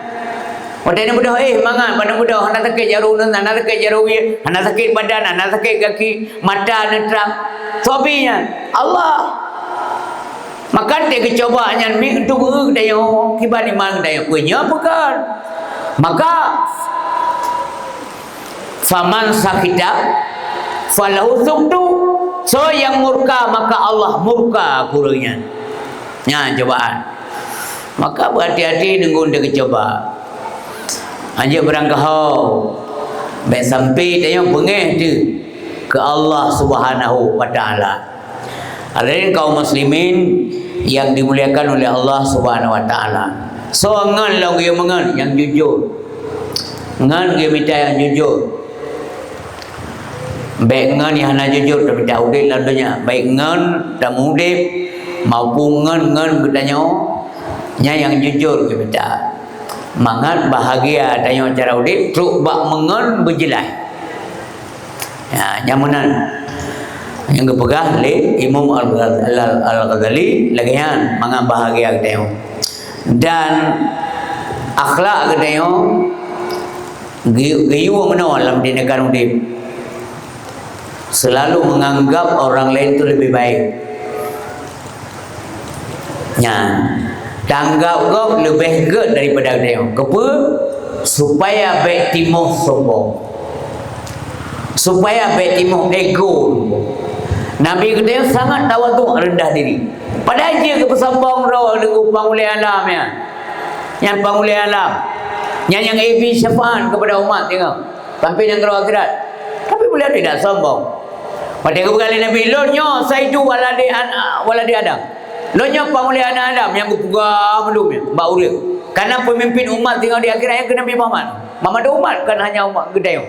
pada ini mudah mangan pada mudah hana sakit jarum hana sakit jarum hana sakit badan hana sakit kaki mata netrang sobinya Allah makan dia kecobaan mi untuk dayo kibani mang dayo punya bukan maka faman sakita falahu subdu so yang murka maka Allah murka kurunya cobaan maka berhati-hati dengan dia kecoba hanya berangkau baik sampai dia bengeh tu ke Allah Subhanahu wa taala. Hadirin kaum muslimin yang dimuliakan oleh Allah Subhanahu wa taala. So ngan lagi mengan yang jujur. Ngan ge minta yang jujur. Baik ngan yang hana jujur tapi dah udip dalam dunia. Baik ngan tak udip maupun ngan bertanya nya yang jujur ge minta. Mangat bahagia tanya cara udip truk bak mengan berjelas. Nyamunan yang kepegah oleh Imam Al-Ghazali lagian mangan bahagia kita dan akhlak kita gayu mana dalam di negara udip selalu menganggap orang lain itu lebih baik tanggap kau lebih good daripada dia kepa supaya baik timur sombong supaya baik timur ego Nabi kita sangat tawaduk rendah diri padahal dia kepesombong roh dengan panguli alam yang panguli alam yang AB syafaat kepada umat tengok sampai yang kerana akhirat tapi beliau tidak sombong pada kali Nabi lonyo saidu waladi Adam lonyo panguli anak Adam yang berpegang belumnya mbak uria karena pemimpin umat tengok di akhirat yang ke Nabi Muhammad umat kan hanya umat gedayung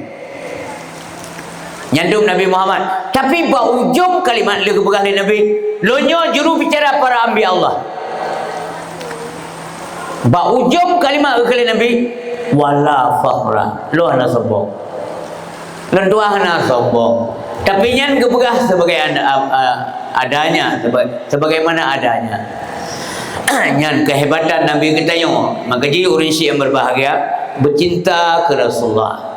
nyandung Nabi Muhammad tapi ujung kalimat dia kepegang Nabi lonyo juru bicara para ambi Allah ujung kalimat kali Nabi wala fakhra lo hana sombong lentua hana sombong tapi nyan kepegang sebagai adanya sebagaimana adanya nyan kehebatan Nabi kita maka jadi orang Syiah yang berbahagia bercinta ke Rasulullah.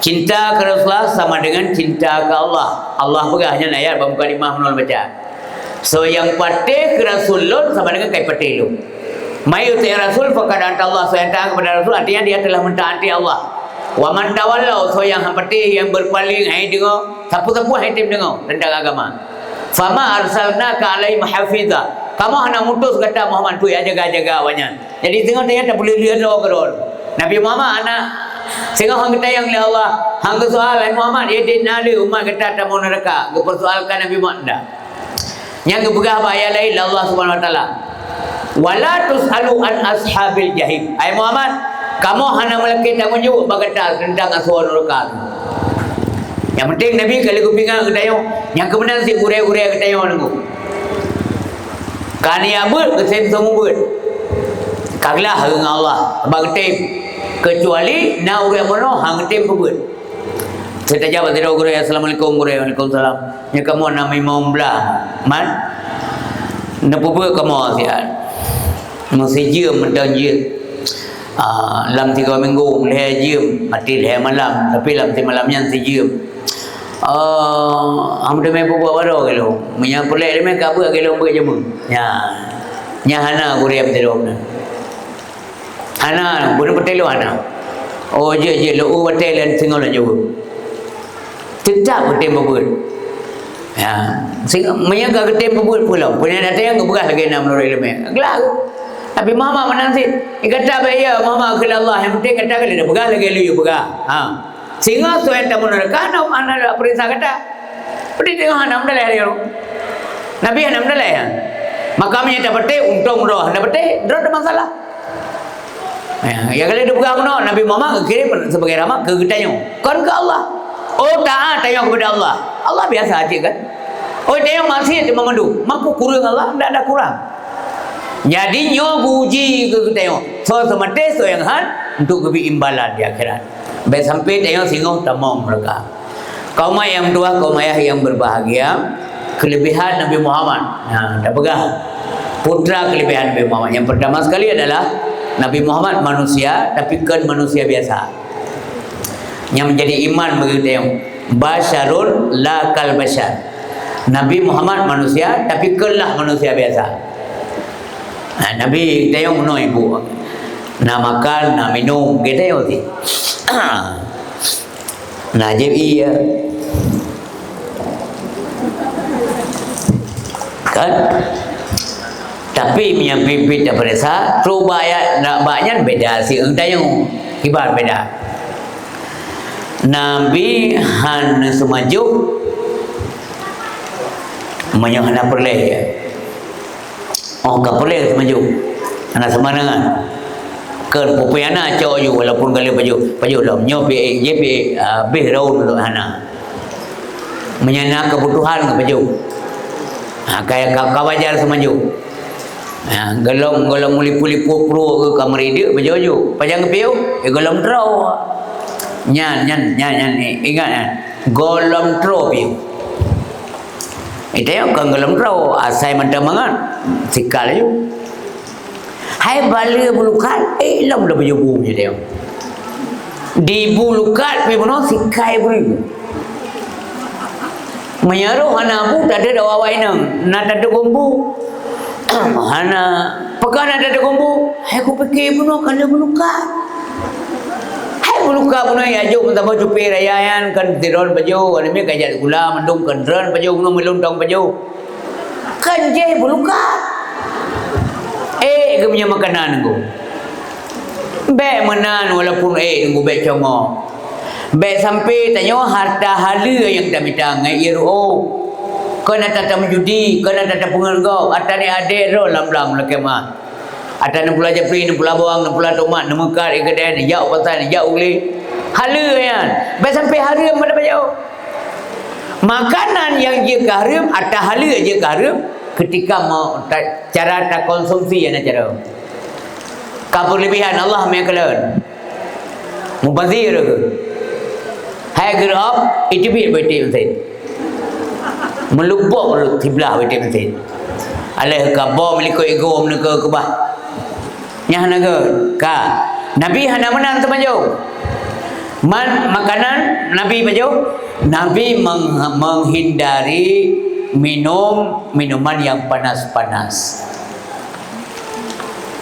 Cinta ke Rasulullah sama dengan cinta ke Allah. Allah pegahnya ayat bab kalimah menol baca. So yang patih ke Rasulullah sama dengan kai patih lu. Mai uti Rasul faqad anta Allah, so yang taat kepada Rasul artinya dia telah mentaati Allah. Wa man tawalla, so yang patih yang berpaling hai dengar, sapu-sapu hai tim dengar tentang agama. Fama arsalnaka alaihim hafiza. Kamu hanya mutus kata Muhammad tu jaga-jaga awaknya. Jadi tengok dia tak boleh lihat orang. Nabi Muhammad anak sehingga hang kita yang Allah hang soal Muhammad dia dinali umat kita tak mau neraka kepersoalkan Nabi Muhammad dah yang kebegah ayat lain Allah Subhanahu wa taala wala tusalu an ashabil jahim ai Muhammad kamu hanya melaki tanggungjawab bagata tentang asal neraka yang penting Nabi kalau kupingan kedayo yang kebenaran si urai-urai kedayo nunggu kan ya ber kesen semua ber kaglah dengan Allah bagi kecuali na urang mono hang tem pebut Saya jawab tidak guru, assalamualaikum guru, waalaikumsalam. Nya kamu nama imam belah, man. Napubu kamu sian. Masih jam mentang jam. Lam 3 minggu leh jam, mati leh malam. Tapi lam 3 malamnya si jam. Hamda me buat baru kalau. Punya pelak me kabu kalau buat jamu. Nya hana guru yang tidak benar. Hana guru betul hana. Oh je lo betul dan singgah lah jauh. Tidak betul betul. Ya, sing menyaga betul betul pulau. Punya data yang kebuka lagi nama orang ilmu. Gelak. Tapi mama menanti. Ikata bayar mama ke Allah yang penting kata kali dah begal lagi lu begal. Singa soal tamu neraka nam anak perintah kata. Pedi tengah nam dah leh Nabi nam dah leh. Makamnya dapat untung roh, dapat roh ada masalah. Ya kalau dia begal no Nabi Muhammad kirim sebagai ramah ke kitanya. Kon ke Allah. Oh taat tanya kepada Allah. Allah biasa aja kan. Oh dia masih cuma mandu. Mampu kurang Allah, tidak ada kurang. Jadi nyo puji ke kita so semate so yang han untuk kebi imbalan di akhirat. Baik sampai dia singgung tamam mereka. Kaum yang dua kaum yang berbahagia kelebihan Nabi Muhammad. Nah, dah pegang putra kelebihan Nabi Muhammad. Yang pertama sekali adalah Nabi Muhammad manusia tapi kan manusia biasa. Yang menjadi iman begitu yang basyarun la kal basyar. Nabi Muhammad manusia tapi kelah manusia biasa. Nabi kita yang menoi ibu, nak makan, nak minum, kita yang ti. Najib iya, kan? Tapi yang pipit daripada sah, terubaya nak banyak beda sih. Kita yang kibar beda. Nabi han semaju, menyahana perleh. Oh, tak boleh maju. Anak semanangan. Ke pupiana cok ju walaupun kali baju lam nyo JP bih raun untuk hana. Menyana kebutuhan ke baju. Kayak kawajar semaju. Gelom mulip-mulip pro ke kamar dia baju ju. Pajang kepiu, gelom trau. Nyan ingat golom trau piu. Itu yang gelom trau asai mentang mangan. Sikal je. Hai bala bulukat, lam dah berjubu je dia. Di bulukat pergi mana sikai beri. Menyaruh hana bu tak ada dawai nang, nak ada gombu. Hana pekan ada gombu. Hai aku fikir puno kalau bulukat. Hai bulukat puno ya jo mentang baju perayan kan tiron baju, ada me kajat gula mendung kan ran baju puno melontong baju. Kan je bulukat. Ke punya makanan ku. Baik menan walaupun tunggu baik congok. Baik sampai tanya harta hala yang tak minta ngai iro. Kena tata menjudi, kena tata pengergau, atane adik ro lam-lam lekemah. Atane pula japri, pula bawang, pula tomat, nemekar ikadan, jau pasal, jau uli. Hala yan. Baik sampai haram pada baju. Makanan yang dia haram, atau hala dia haram. Ketika mau cara tak konsumsi yang cara kabur lebihan Allah mengatakan mubazir ke hai gerap itu betul betul melubuk tiblah betul betul alih kabur meliko ego meneka kebah nyah naga ka Nabi hana menang temaju makanan Nabi baju Nabi menghindari minuman yang panas-panas.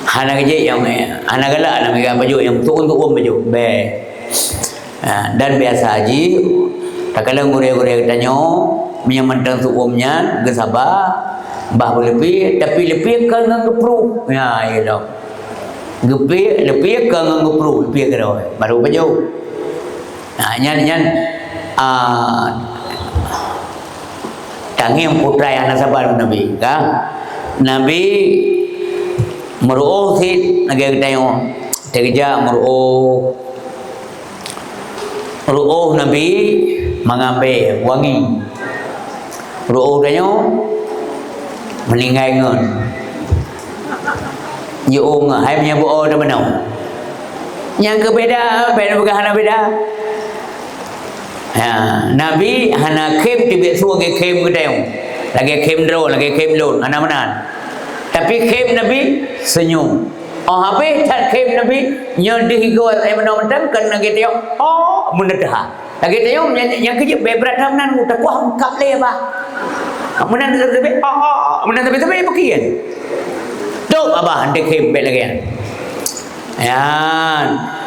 Hana kerja yang hana galak nak pegang baju yang turun baju. Dan biasa haji tak kala ngure-ngure tanya menyamantang suumnya gesabar bah lebih tapi lebih kan ngepru. Ya iya dah. Lebih kan ngepru lebih kira baru baju. Nyan tanging putra yang nasabar Nabi kan Nabi meruh sit negara tayo terja meruh Nabi mengambil wangi ruh tayo meninggai ngon yo hai punya buo dah benau yang beda bukan beda Nabi hana kem tibet suang ke kem gedeng. Lagi kem dro, lagi kem lon, hana menan. Tapi kem Nabi senyum. Oh habis tak kem Nabi nyedih gol menon kan lagi tengok. Oh menedah. Lagi tengok yang kerja berat menan utak kuah kap le ba. Menan tapi menan tapi pakian. Tok abah hande kem bet lagi. Ya.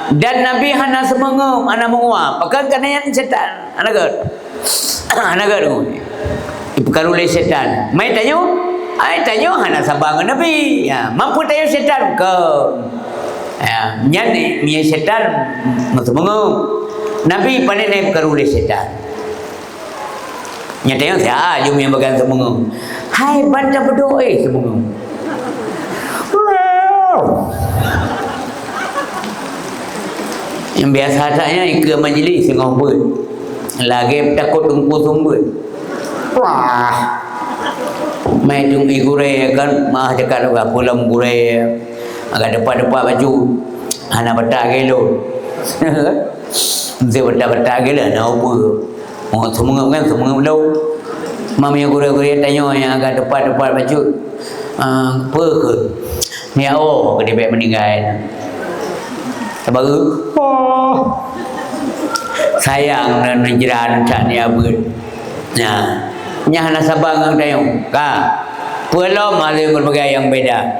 Dan Nabi hana semengum, hana menguap. Pakai kena yang setan. Anak tu. Ibu oleh setan. Mai tanya, hana sabang Nabi. Ya, mampu tanya setan ke. Ya, nyani mi setan semengum. Nabi pandai naik oleh setan. Nyatanya saya jom yang bagian semengum. Hai banta berdoa semengum. Yang biasa adanya ke majlis ngobrol. Lagi takut tunggu sumber. Wah. Mai tung igure kan mah dekat juga pulang gure. Agak depan baju. Hana bata gelo. Dia bata gelo na apa. Oh semua kan semua belau. Mami gure tanya yang agak depan baju. Apa ke? Ni awak ke dia meninggal. Baru sayang dan menjeran tak dia ber. Nah, nyah nasabang ang tayong ka. Pulau maling berbagai yang beda.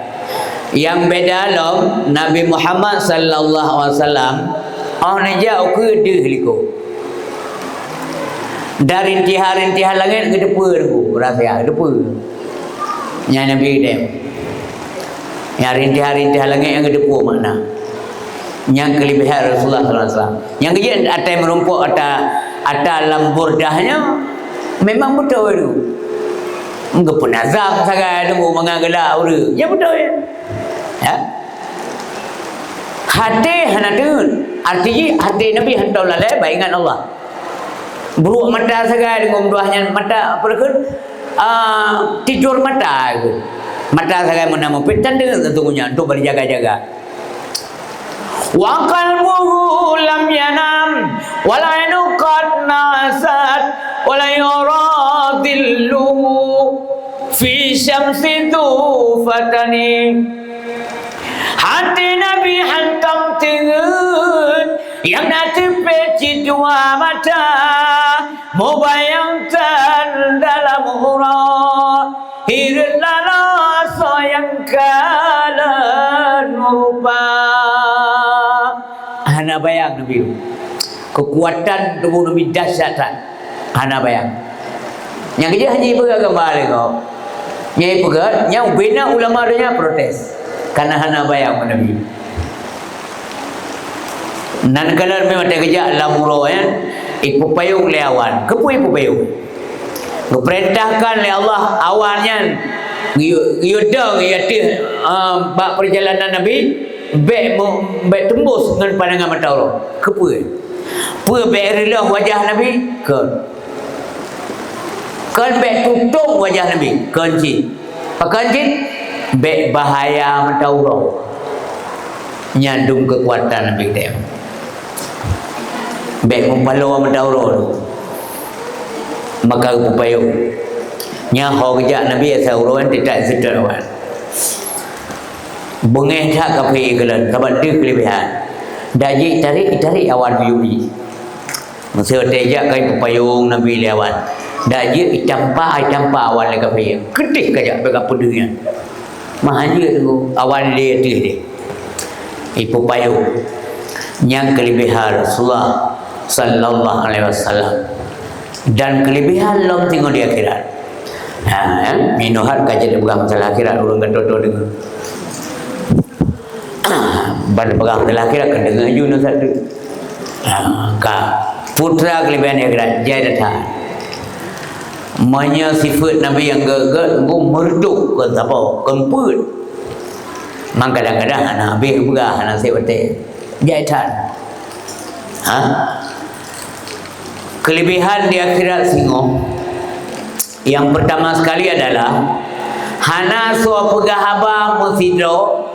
Yang beda loh Nabi Muhammad sallallahu alaihi wasallam. Oh naja aku dihliko. Dari intihar langit ke depan aku rasa depan. Nya Nabi dia. Yang intihar langit yang ke depan mana? Yang kelebihan Rasulullah SAW. Yang kejadian atas merumpuk atas lambur dahnya memang betul itu. Enggak pernah azab sangat tunggu mengagelak uru. Ya betul ya. Ya. Hati hanadun. Artinya hati Nabi hantar lalai baik dengan Allah. Buruk mata sangat dengan doanya mata apa kan? Tidur mata itu. Mata sangat menama petan dengan tentunya untuk berjaga-jaga. Wa qalbuhu lam yanam wa la yanuqat nasat wa la yuradillu fi syamsi fatani. Hati Nabi hantam tengen yang nanti peci dua mata membayangkan dalam hurah hirlala sayang kalan rupa. Hana bayang Nabi. Kekuatan tubuh Nabi dahsyat. Hana bayang. Yang kerja haji pegang kembali kau. Nyai pegang, yang bina ulama dia protes. Karena hana bayang Nabi. Nan kalau memang tak kerja lamuro ya, ipu payung leawan. Kepu ipu payung. Diperintahkan oleh Allah awannya. Yudang yati bak perjalanan Nabi. Baik tembus dengan pandangan mata Allah. Kepa. Apa baik rela wajah Nabi? Kan baik tutup wajah Nabi. Kunci. Kunci baik bahaya mata Allah. Nyandung kekuatan Nabi dia. Baik mempalawa mata Allah. Maka upaya nya ho kerja Nabi sallallahu alaihi wasallam tidak sedar. Bengeh tak kapi gelan kabar tu kelebihan. Daji tarik awan biuli. Masa tejak kai payung Nabi lewat. Daji campa awan le kapi. Ketik kaja bega pedunya. Mahanya tu awan dia dia. Ipu payung yang kelebihan Rasulullah sallallahu alaihi wasallam. Dan kelebihan lom tengok di akhirat. Minuhat kaja dia pegang masalah akhirat orang gadodo dengar. Pada pegang dalam akhirat kan dengar juga satu. Ka putra kelebihan akhirat jaya Manya sifat Nabi yang gegat merduk ke apa kemput. Mang kadang-kadang anak habis pegah anak saya betul. Jaya kelebihan di akhirat singo yang pertama sekali adalah hana suap pegah haba musidro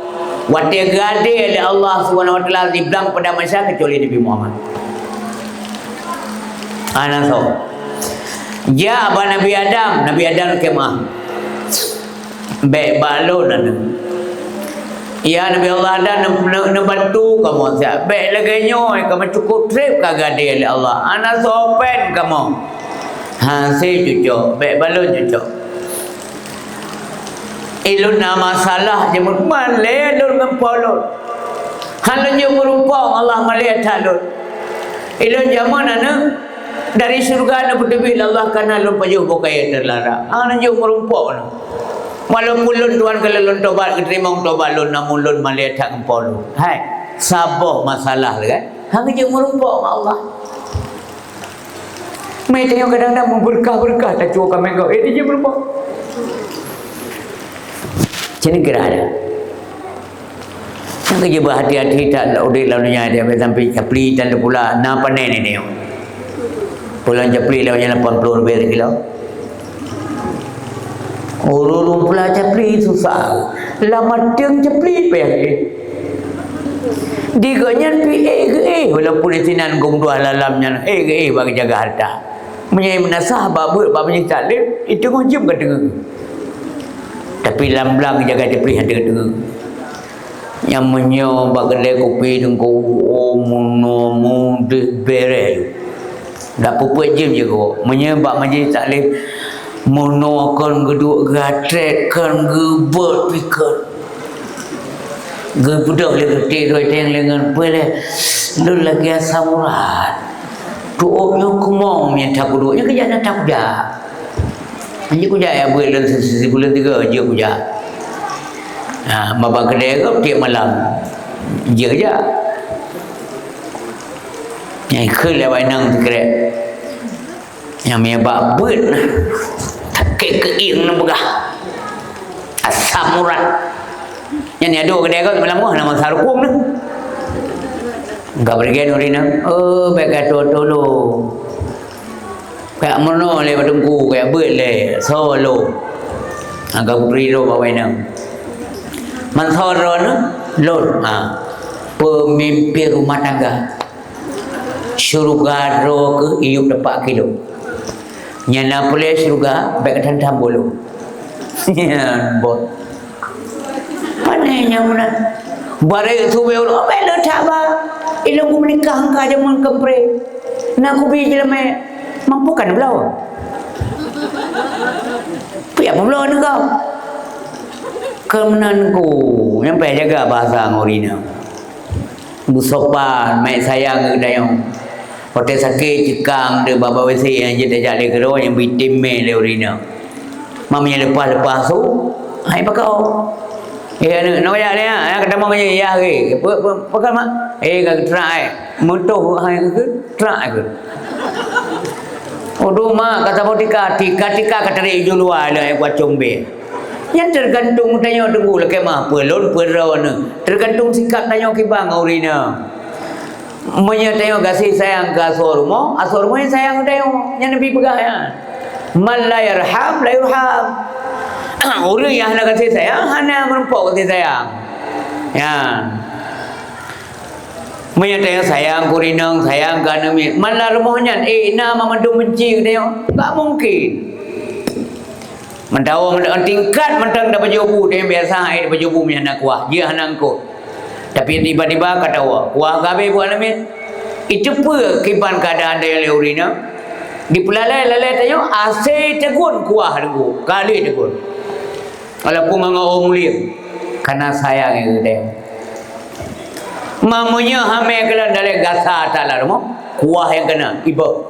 watia gade oleh Allah Subhanahu wa taala dibilang pada manusia kecuali Nabi Muhammad. Anak so. Ya abang Nabi Adam kemah. Baik balon ada. Ya Nabi Allah ada nak bantu kamu siap. Baik lagi nyoy kamu cukup trip kagak dia oleh Allah. Anak sopen kamu. Hasil cucuk, baik balon cucuk. Ilun nama masalah je malai lun ngempolot. Halun je merumpang Allah malai talun. Ilun zaman ana dari surga na berdebil Allah kana lun pajuh bukai terlarang. Ana je merumpang. Walaupun lun tuan kalau lun tobat terima tobat lun namun lun malai tak ngempolot. Hai, sabar masalah kan. Hang je merumpang Allah. Mai tengok kadang-kadang berkah-berkah tak cuba kami kau. Dia je merumpang. Macam ni kira ada. Yang kerja berhati-hati tak udik lalunya dia sampai capli dan pula na panen ni dia. Pulang capli lawannya 80 lebih kilo. Urung pula capli susah. Lama tiang capli pe. Diganya pi walaupun isinan gong dua lalamnya bagi jaga harta. Menyai menasah babut babanya taklim itu ngujum ke tengah. Tapi lam-lam jaga dia perih ada yang menyoba kedai kopi dengku mono bere dak pupuat jam je ko menyebab majlis taklim mono kon geduk gatret kan gebot pikir gebudak le ketik doi teng lengan pele lu lagi asam urat doanya kumong nya tak duduk nya kerja nak tak dah. Ini kuja ya bulan sebulan 3 je kuja. Nah, babak kedai ke tiap malam. Je aja. Yang ke lewat nang tikrek. Yang mebak but. Tak keing nak begah. Asam urat. Yang ni ada kedai ke malam mah nama sarukung tu. Enggak pergi norina. Oh, baik kata tolong. Kayak mana le badengku kayak beut le solo agak berido bawa nang mansoron lon pemimpin rumah tangga syurga ro ke iup dapat kilo nyana boleh syurga baik tantam bolu ya bot panenya mana bare tu be lo belo thaba ilmu menikah ka jaman kepre nak ku bi jeleme mampukan belau. Piak belau ni kau. Kemenanku yang payah jaga bahasa ngorina. Busopan, mai sayang ke dayang. Hotel sakit cikang de baba wesi yang jadi jadi kedua yang bitim me le orina. Mamanya lepas tu, hai pakau. Nak ya ni ketemu macam ya ke. Pakai mak. Kau try. Mutuh hai ke try ke. Rumah kata botika tika kata dari luar lah yang buat combe. Yang tergantung tanya tunggu lagi mah pelon peron. Tergantung sikap tanya kibang orina. Menya tanya kasih sayang ke asormo yang sayang tanya yang Nabi pegah ya. Man la yarham la yurham. Orang yang nak kasih sayang hanya menumpuk kasih sayang. Ya. Menyatakan sayang kurinang sayang kanami malah rumahnya nama mandu benci dia tak mungkin mendawa tingkat mentang dah berjobu dia biasa ai berjobu punya anak kuah dia anak ko tapi tiba-tiba kata kuah gabe buat nama itu apa kiban keadaan dia leurina dipelalai tanya asai tegun kuah dengu kali tegun walaupun ngau mulia karena sayang itu dia mamunya hame kena dalam gasa talar mo kuah yang kena ibu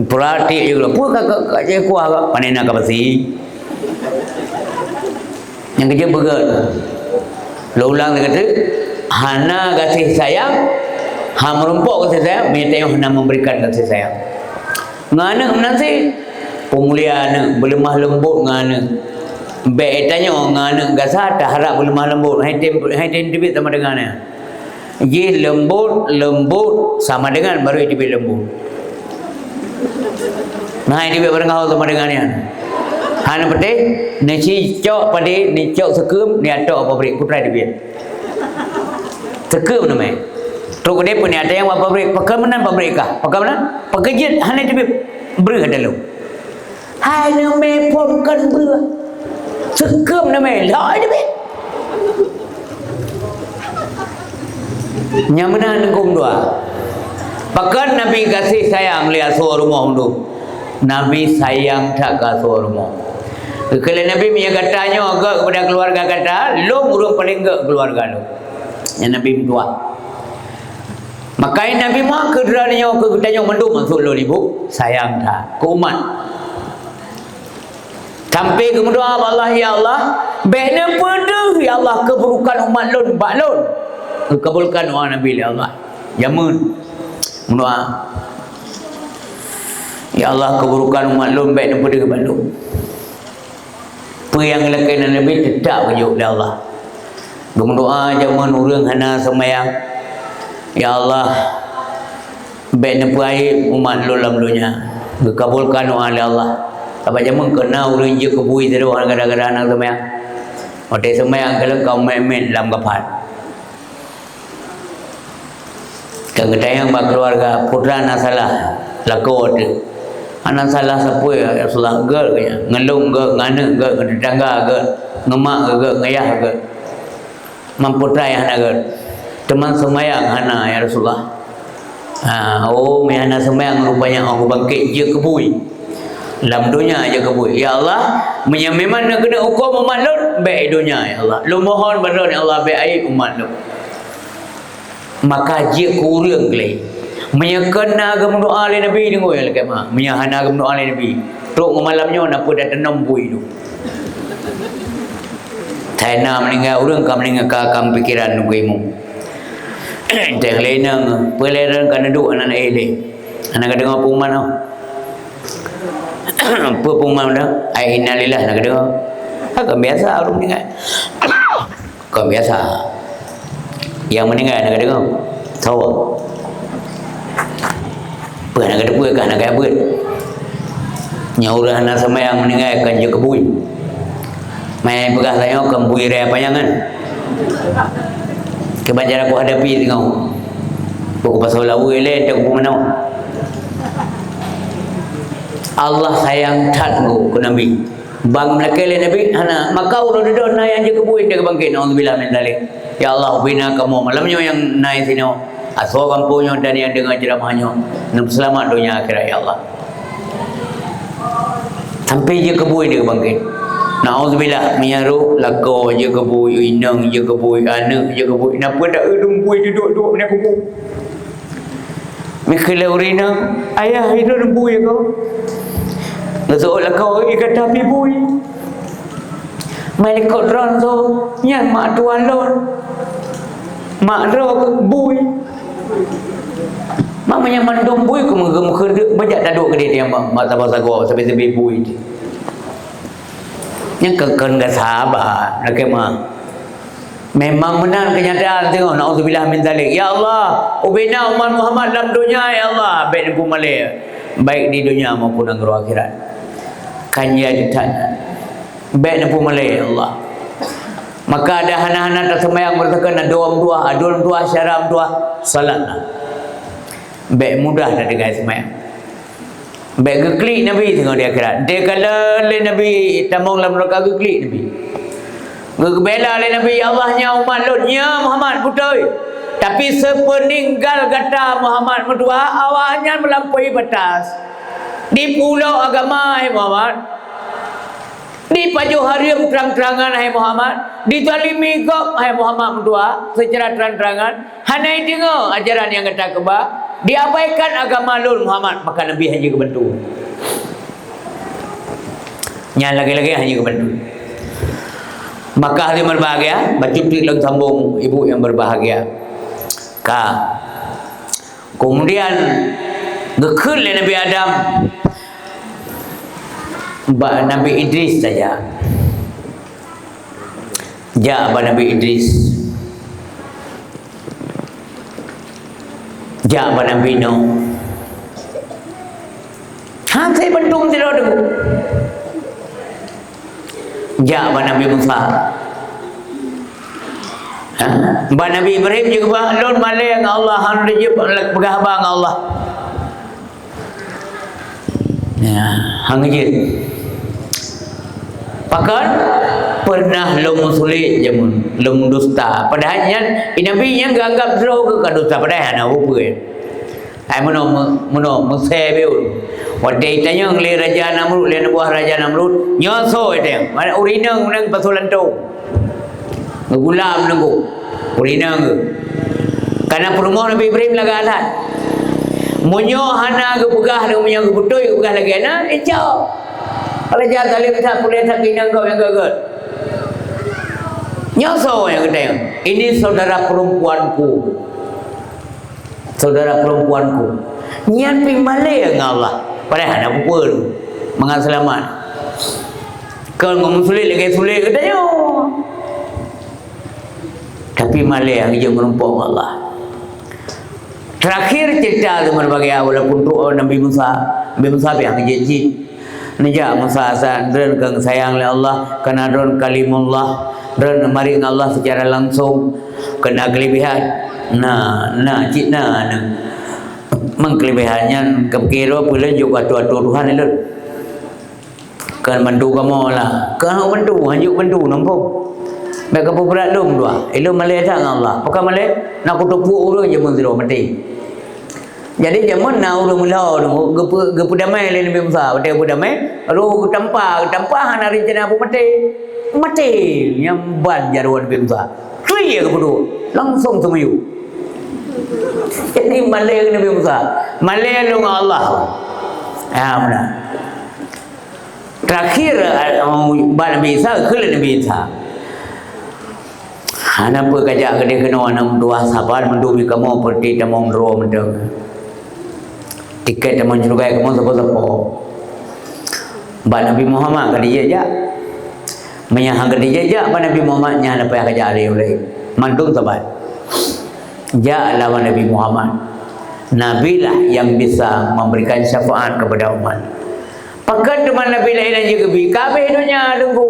perhati juga pun kakak kuah panen nak besi yang kerja begat lo ulang dia kata hana kasih sayang ha merumpuk kasih sayang minta yang hana memberikan kasih sayang ngana menansi pemulihan berlemah lembut ngana baik tanya ngana gasa tak harap berlemah lembut hai tibit sama dengannya ye lembut sama dengan baru tibit lembut nah tibit barang kau sama dengannya hana pete ni cok pade ni cok sekum ni atok apa beri putra tibit Teka nama. Truk dia pun ada yang pabrik, pekamanan pabrik kah? Pekamanan? Pekerja hanya dia beri dalam. Hai nama pun kan beri. Sekam nama, lah dia. Nyamana nengkum dua. Pakan Nabi kasih sayang lihat suara rumah tu. Nabi sayang tak ke suara rumah. Kalau Nabi punya katanya agak kepada keluarga kata, lo urung paling ke keluarga lo. Yang Nabi tua. Makanya Nabi mah kedranya ke katanya mendung masuk lo ibu sayang tak ke umat. Sampai kemudian Allah ya Allah, bena pada ya Allah keburukan umat lo, bak lo. Kabulkan doa Nabi ya Allah. Jamun berdoa. Ya Allah keburukan umat lu baik daripada kepada lu. Apa yang lakukan Nabi tetap wujud ya Allah. Berdoa jamun orang hana semayang. Ya Allah baik daripada umat lu lamlunya. Kabulkan doa ya Allah. Apa jamun kena orang je kebui tu orang kadang-kadang anak semayang. Waktu semayang kalau kau main-main dalam kapal. Kadang-kadang bak keluarga putra anak salah lakot anak salah siapa ya Rasulullah ke ngelung ke ngana ke tetangga ke ngemak ke ngayah ke mamputra yang ada teman semayang hana ya Rasulullah. Oh mai hana semayang rupanya aku bangkit je kebui dalam dunia aja kebui. Ya Allah memang nak kena hukum umat lu baik dunia ya Allah. Lu mohon pada ya Allah baik aib umat lu. Maka dia kurang kelai menyekena agama doa oleh Nabi dengar ya lekat mah menyahana agama doa oleh Nabi tok malamnya napa dah tanam bui tu tanam meninggal orang kam meninggal kam pikiran nugimu teng lenang peleran kan duduk anak ele anak dengar pengumuman tau apa pengumuman dah ai innalillah nak dengar kan biasa orang meninggal kan biasa yang meninggal nak dengar tahu apa nak kata buat kan nak kata buat nyaura anak sama yang meninggal kan je kebui main pegah saya kan bui raya panjangan kebanyakan aku hadapi tengok aku pasal lawa eleh tak aku mana Allah sayang tak ku Nabi bang melakai Nabi hana maka urut duduk na yang je kebui dia bangkit naudzubillah min dzalik. Ya Allah bina kamu malamnya yang naik sini asal kampungnya dan yang dengar ceramahnya nak selamat dunia akhirat ya Allah. Sampai je kebui dia bangkit. Nauzubillah menyaru lako je kebui inang je kebui anak je kebui napa dak dembui duduk-duduk nak kebui. Mikhail urina ayah itu dembui kau. Ngasuk lako ikat tapi bui. Malaikat ron tu yang mak tuan lon. Mak ro bui. Mak punya mandom bui ke muka banyak tak duk ke dia yang mak sabar sago sampai bui. Yang enggak sabar nak mak. Memang benar kenyataan tengok naudzubillah min dzalik. Ya Allah, ubina umat Muhammad dalam dunia ya Allah, baik di Malaysia, baik di dunia maupun akhirat. Kan ya ditanya. Baik di Malaysia ya Allah. Maka ada anak-anak tersemayang bertekan doam dua syaram dua salat. Baik mudah dah dengan semayang. Baik geklik Nabi tengok di akhirat. Dia kala le Nabi tamong dalam neraka geklik Nabi. Gebela le Nabi Allahnya umat lutnya Muhammad putoi. Tapi sepeninggal kata Muhammad berdua awalnya melampaui batas. Di pulau agama Muhammad. Di pajuh hariam terang-terangan hai Muhammad, ditolimi kok hai Muhammad berdua secara terang-terangan. Hanai dengar ajaran yang kata keba, diabaikan agama lul Muhammad, maka Nabi hanya kebantu. Yang lagi-lagi hanya kebantu. Maka hadirin berbahagia, bacuti lang sambung ibu yang berbahagia. Kemudian gekul Nabi Adam Nabi Idris saja. Ja'ba Nabi Idris. Ja'ba Nabi Nuh. Saya bentung tidak ada. Ja'ba Nabi Musa. Ba Nabi Ibrahim juga bah lon malai dengan Allah han dia pegah bang Allah. Ya, hang je. Pakan pernah lom sulit jamun lom dusta. Padahal Nabi yang ganggap draw ke dusta padahal nak apa ke. Ai mono musebeu. Wadai tanya le Raja Namrud le buah Raja Namrud nyoso itu. Mana urinang nang pasulan tu. Gulam nunggu urinang karena perumahan Nabi Ibrahim laga alat munyo hana ke pegah dengan munyo ke putui ke pegah lagi na ecau kalau jahat tali kita boleh tak kinang kau yang gagal nyoso yang kita yang ini saudara perempuanku nyian pimale dengan Allah padahal ada apa tu mengaselamat kalau ngomong sulit lagi sulit katanya. Tapi malai yang dia menumpuk Allah. Terakhir cerita itu berbagai walaupun tu Nabi Musa yang janji. Nija Musa asal dan kang sayang oleh Allah kena don kalimullah dan mari Allah secara langsung kena kelebihan. Cina mengkelebihannya kekira pula juga Tuhan itu. Kan bantu kamu lah. Kan bantu nampak. Mereka berat lum dua. Ilmu malai tak dengan Allah. Pakai malai nak kutupu orang je mundur mati. Jadi zaman nak orang mula tu gepu damai le Nabi Musa. Betul gepu damai. Lalu tanpa hana rencana apa mati. Yang ban jaruan Nabi Musa. Tui ya gepu langsung semayu. Jadi malai Nabi Musa. Malai lu dengan Allah. Benar. Terakhir Nabi Isa ke Nabi Isa. Nampak kajak dia kena orang dua sabar mendumi kamu pergi tamong ro mendeng. Tiket tamong juga kamu siapa-siapa. Ba Nabi Muhammad kali je. Menyahang kali je Nabi Muhammad nya apa kajak dia oleh. Mandung sabar. Ja lawan Nabi Muhammad. Nabilah yang bisa memberikan syafaat kepada umat. Pakat teman Nabi lain juga bi. Kabeh dunia tunggu.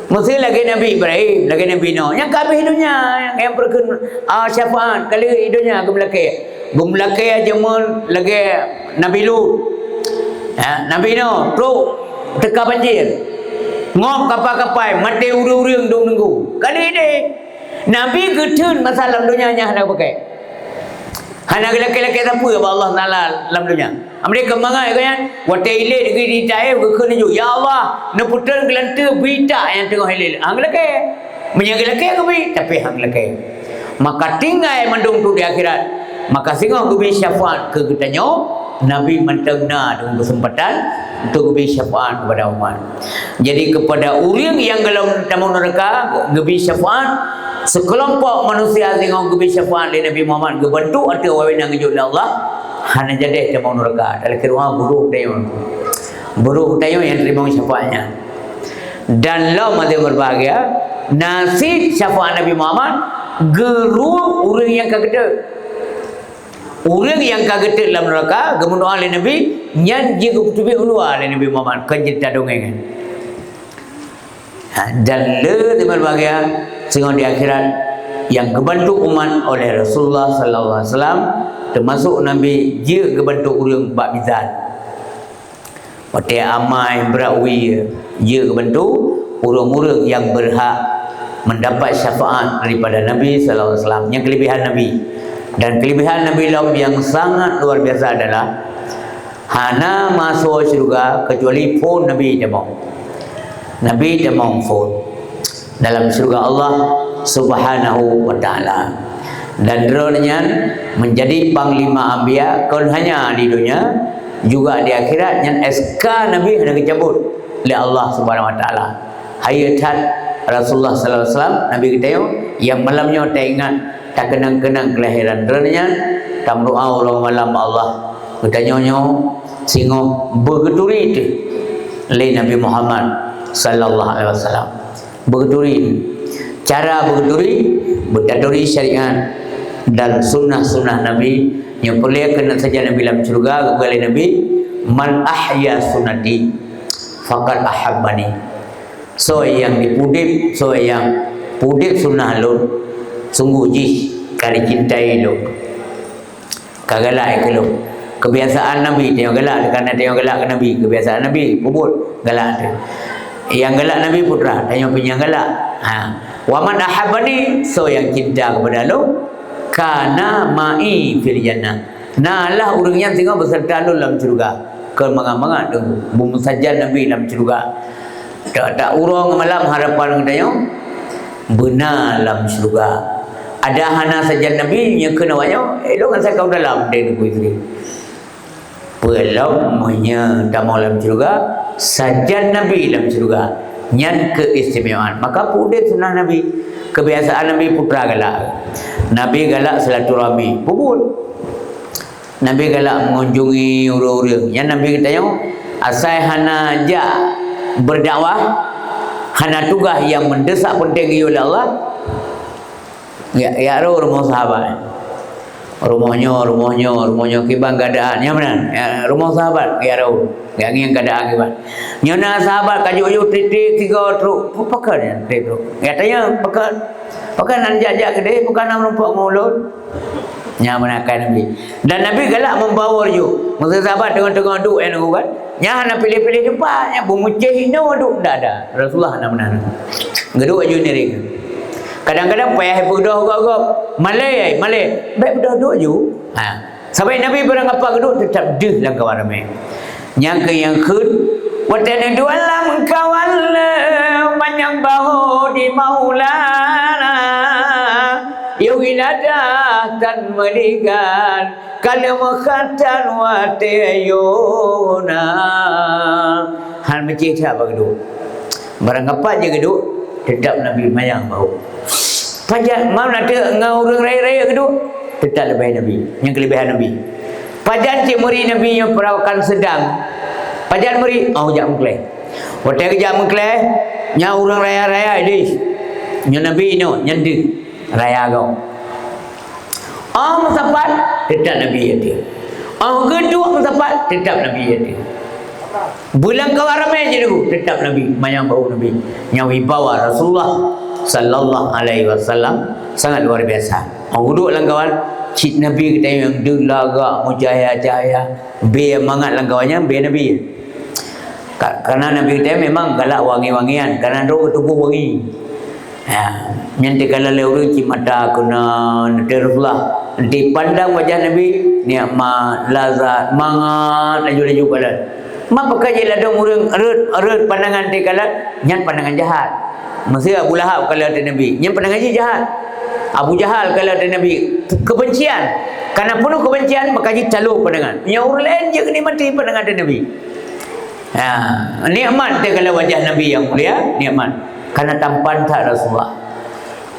Mesti lagi Nabi Ibrahim, lagi Nabi Nuh. Yang kabeh hidupnya, yang berken syafaat kali hidupnya gumlakai aja mun lagi Nabi Lut. Nabi Nuh tu teka banjir. Ngom kapal-kapal mati urang-urang dong nunggu. Kali ini Nabi getun masalah dunianya hendak pakai. Hana laki-laki siapa ya Allah Taala dalam dunia. Mereka mangai kan wate ile dekat di tae ke ju ya Allah ne putar gelante bita yang tengah ile hang laki menyaga laki ke bi tapi hang laki maka tinggal mendung tu di akhirat maka singo ke bi syafaat ke katanya Nabi mentengna dengan kesempatan untuk ke bi syafaat kepada umat. Jadi kepada orang yang dalam tamu neraka ke bi syafaat sekelompok manusia singo ke bi syafaat Nabi Muhammad ke bantu atau wawenang ke Allah hanya jadi dia mau neraka dalam keruang buruk tayo yang terima syafaatnya dan lo masih berbahagia nasib syafaat Nabi Muhammad geru orang yang kaget dalam neraka kemudian oleh Nabi nyanyi keputusan ulua oleh Nabi Muhammad kan cerita dongeng dan le berbahagia sehingga di akhirat yang kebantu umat oleh Rasulullah sallallahu alaihi wasallam termasuk Nabi dia kebantu orang bab mizan. Wate amai berawi dia kebantu orang-orang yang berhak mendapat syafaat daripada Nabi sallallahu alaihi wasallam. Yang kelebihan Nabi dan kelebihan Nabi yang sangat luar biasa adalah hana masuk syurga kecuali phone Nabi demong. Nabi demong phone dalam syurga Allah Subhanahu wa taala. Dan dronnya menjadi panglima anbiya kan hanya di dunia juga di akhirat yang SK Nabi hendak dicabut oleh Allah Subhanahu wa taala. Hayat Rasulullah sallallahu alaihi wasallam Nabi kita yang malamnya tak ingat tak kenang-kenang kelahiran dronnya tak doa ulang malam Allah katanya singo bergeturi itu oleh Nabi Muhammad sallallahu alaihi wasallam bergeturi cara bergeturi bertaduri syariat dan sunnah-sunnah Nabi yang boleh kena saja Nabi dalam syurga kepada Nabi man ahya sunnati faqad ahabbani so yang dipudip so yang pudip sunnah lu sungguh jih kali cintai lo kagalak ke lo kebiasaan Nabi tengok galak kerana tengok galak ke Nabi kebiasaan Nabi puput galak tu yang galak Nabi putra tengok punya galak wa man ahabbani so yang cinta kepada lo kana ma'i fil jannah nalah orang yang tengok beserta lo dalam syurga ke mangat-mangat tu bum saja Nabi dalam syurga tak urang malam harapan tengok benar dalam syurga ada hana saja Nabi yang kena wanya elok kan saya kau dalam dia tu isteri belum punya tamu dalam syurga saja Nabi dalam syurga nyan keistimewaan maka pudek sunnah Nabi kebiasaan Nabi putra galak Nabi galak silaturahmi puput Nabi galak mengunjungi orang-orang yang Nabi kata asai hana aja berdakwah hana tugas yang mendesak penting oleh Allah ya rumah sahabat rumahnya kibang keadaan yang mana ya, rumah sahabat ya yang ingin keadaan kibang nyona sahabat kajuk titik 3 truk pakai ya truk ya tanya pakai nan jajak gede bukan nak menumpuk mulut nya menakan Nabi dan Nabi galak membawa ju masa sahabat tengah-tengah duk yang kan nya nak pilih-pilih tempat nya bunguceh hino duk ndak ada Rasulullah nak menahan geduk aju ni ring kadang-kadang payah budak gok malai baik budak duk ju sampai Nabi barang apa geduk tetap deh dalam kawan ramai yang khun watan dualam kawan manyang bahu di maulana yawinada tan meligan kalimatan watayuna hal mencita apa geduk barang apa je geduk tetap Nabi mayang bau pajak mau nak ngau orang raya-raya geduk tetap lebih Nabi yang kelebihan Nabi pajan cik muri Nabi yang perawakan sedang pajan muri jak mengkleh waktu kejap mengkleh nya orang raya-raya dis nya Nabi ino nyandi raya kau sapat tetap Nabi dia kedua sapat tetap Nabi dia bulan kau ramai je dulu tetap Nabi mayang bau Nabi yang wibawa Rasulullah sallallahu alaihi wasallam sangat luar biasa duduk lang kawan cik Nabi kita yang dilagak mujaya-jaya be mangat lang kawannya be Nabi karena Nabi kita memang galak wangi-wangian karena roh tubuh wangi nanti kalau orang cik mata kena Rasulullah dipandang wajah Nabi nikmat lazat mangat laju-laju badan mak pakai je ladang orang erat pandangan dia kalat nyan pandangan jahat mesti Abu Lahab kalau ada Nabi nyan pandangan je jahat Abu Jahal kalau ada Nabi kebencian karena penuh kebencian maka je caluk pandangan yang orang lain je nikmati pandangan ada Nabi nikmat dia kalau wajah Nabi yang mulia nikmat karena tampan tak Rasulullah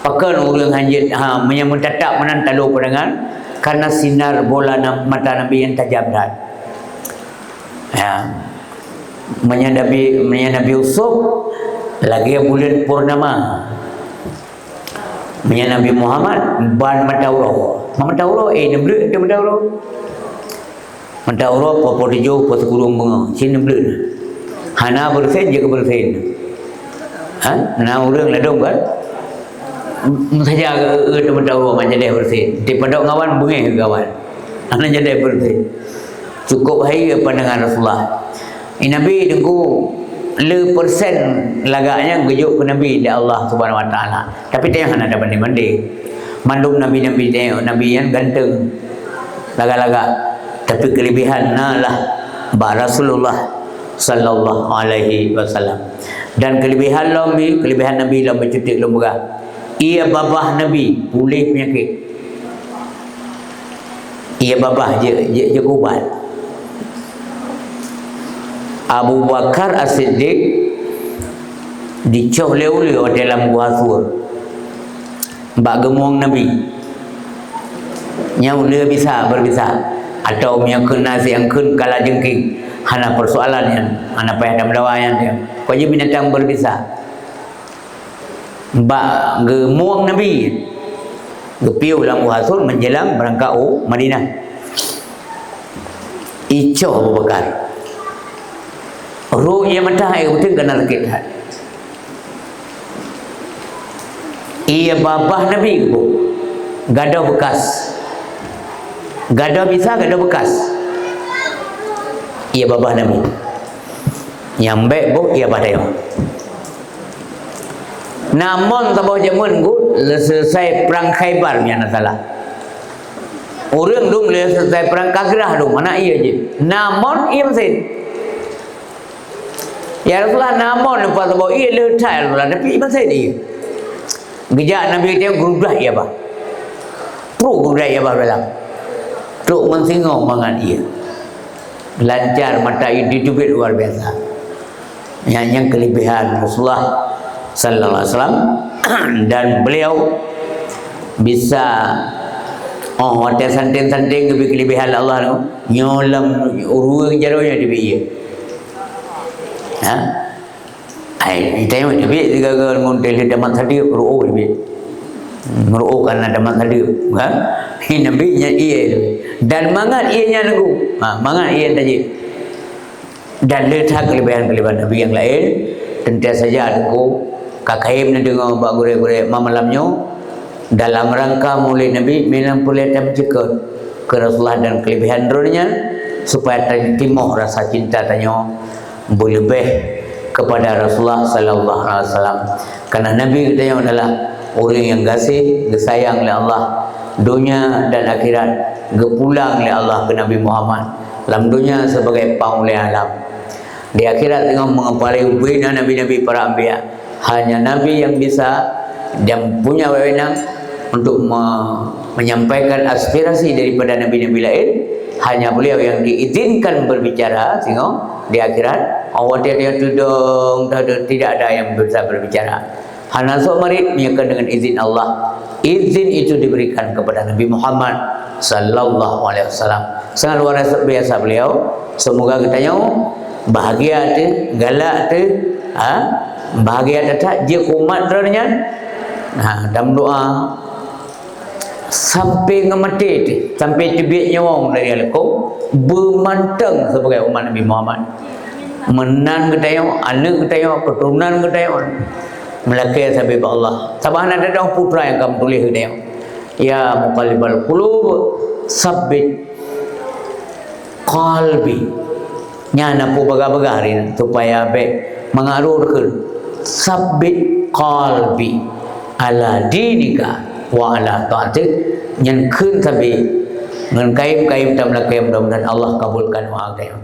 pakai orang hanjit yang mentatap menan caluk pandangan karena sinar bola mata Nabi yang tajam dah menyadapi Nabi Yusuf lagi bulan purnama Nabi Muhammad ban matauro nemblek ke matauro popo dijo pot kurung bunga sin nemblek hana bersen je ke bersen na urang ladong kan saja ke matauro macam dia bersen di padok ngawan bunga kawan ana jadi bersen cukup hai pandangan Rasulullah Nabi dengku le persen lagaknya gejuk ke Nabi di Allah Subhanahu Wa Taala tapi tengok ada banding-banding mandum Nabi tengok Nabi yang ganteng laga-laga tapi kelebihan nalah Rasulullah sallallahu alaihi wasallam dan kelebihan Nabi lomba cutik lomba ia babah Nabi pulih penyakit ia babah je kubat Abu Bakar As-Siddiq dicoh leu-leu dalam gua Thur mbak gemuang Nabi nyau dia bisa berbisa atau menyakun nasi yang kun kala jengking hana persoalan yang hana payah ada mendawayan dia kau je binatang berbisa mbak gemuang Nabi gepiu dalam gua Thur menjelang berangkat Madinah icoh Abu Bakar roh yang mata air betul kena sakit Ia babah Nabi bu. Gada bekas. Gada bisa, gada bekas. Ia babah Nabi. Yang baik bu, ia badai. Namun tabah jaman bu, selesai perang Khaybar mian salah. Orang dum selesai perang Kagrah dum, mana ia je. Namun ia masih. Ya Rasulullah namun lepas tabah ia letai Rasulullah, tapi masih dia. Gejak Nabi dia gerudah ia bah. Pro gerudah ia bah dalam. Truk mensinggung mangan ia. Lancar mata ia dicubit luar biasa. Yang kelebihan Rasulullah sallallahu alaihi wasallam dan beliau bisa hotel santing-santing lebih kelebihan Allah tu. Nyolam urung jaronya di dia. Ha? Ai tengok dia gagal montel damat tadi ruo dia. Ruo karena damat tadi, ha? Ini nabi nya ia dan mangat ianya lagu. Ha, mangat ia tadi. Dan letak kelebihan-kelebihan nabi yang lain tentu saja aku kakaim na dengar bak gure-gure malamnya dalam rangka mulai nabi minam pulih dan cekut ke Rasulullah dan kelebihan dunia supaya tertimuh rasa cinta tanya lebih kepada Rasulullah sallallahu alaihi wasallam. Karena Nabi kita adalah orang yang kasih, disayang oleh Allah, dunia dan akhirat gepulang oleh Allah ke Nabi Muhammad. Dalam dunia sebagai pengulih alam, di akhirat tengah mengepalai ubina nabi-nabi para anbiya. Hanya Nabi yang bisa dan punya wewenang untuk menyampaikan aspirasi daripada nabi-nabi lain. Hanya beliau yang diizinkan berbicara. Tengok di akhirat awak dia tudung, tidak ada yang bisa berbicara. Hana somarit menyakan dengan izin Allah. Izin itu diberikan kepada Nabi Muhammad sallallahu alaihi wasallam. Sangat luar biasa beliau. Semoga kita bahagia tu, galak tu, bahagia tetap dia kumat terusnya. Dalam doa sampai ngemati tu, sampai tibik nyawang dari alakum bermantang sebagai umat Nabi Muhammad. Menan kita anak kita keturunan kita melakai sabib Allah. Sabah ada dah putra yang kamu tulis kita. Ya muqallibal qulub sabbit qalbi. Nyana pu baga-baga hari supaya baik mengarurkan sabbit qalbi ala dinika wa ala ta'atik yang kun tabi dengan kaim-kaim dan melakai mudah-mudahan Allah kabulkan doa kita.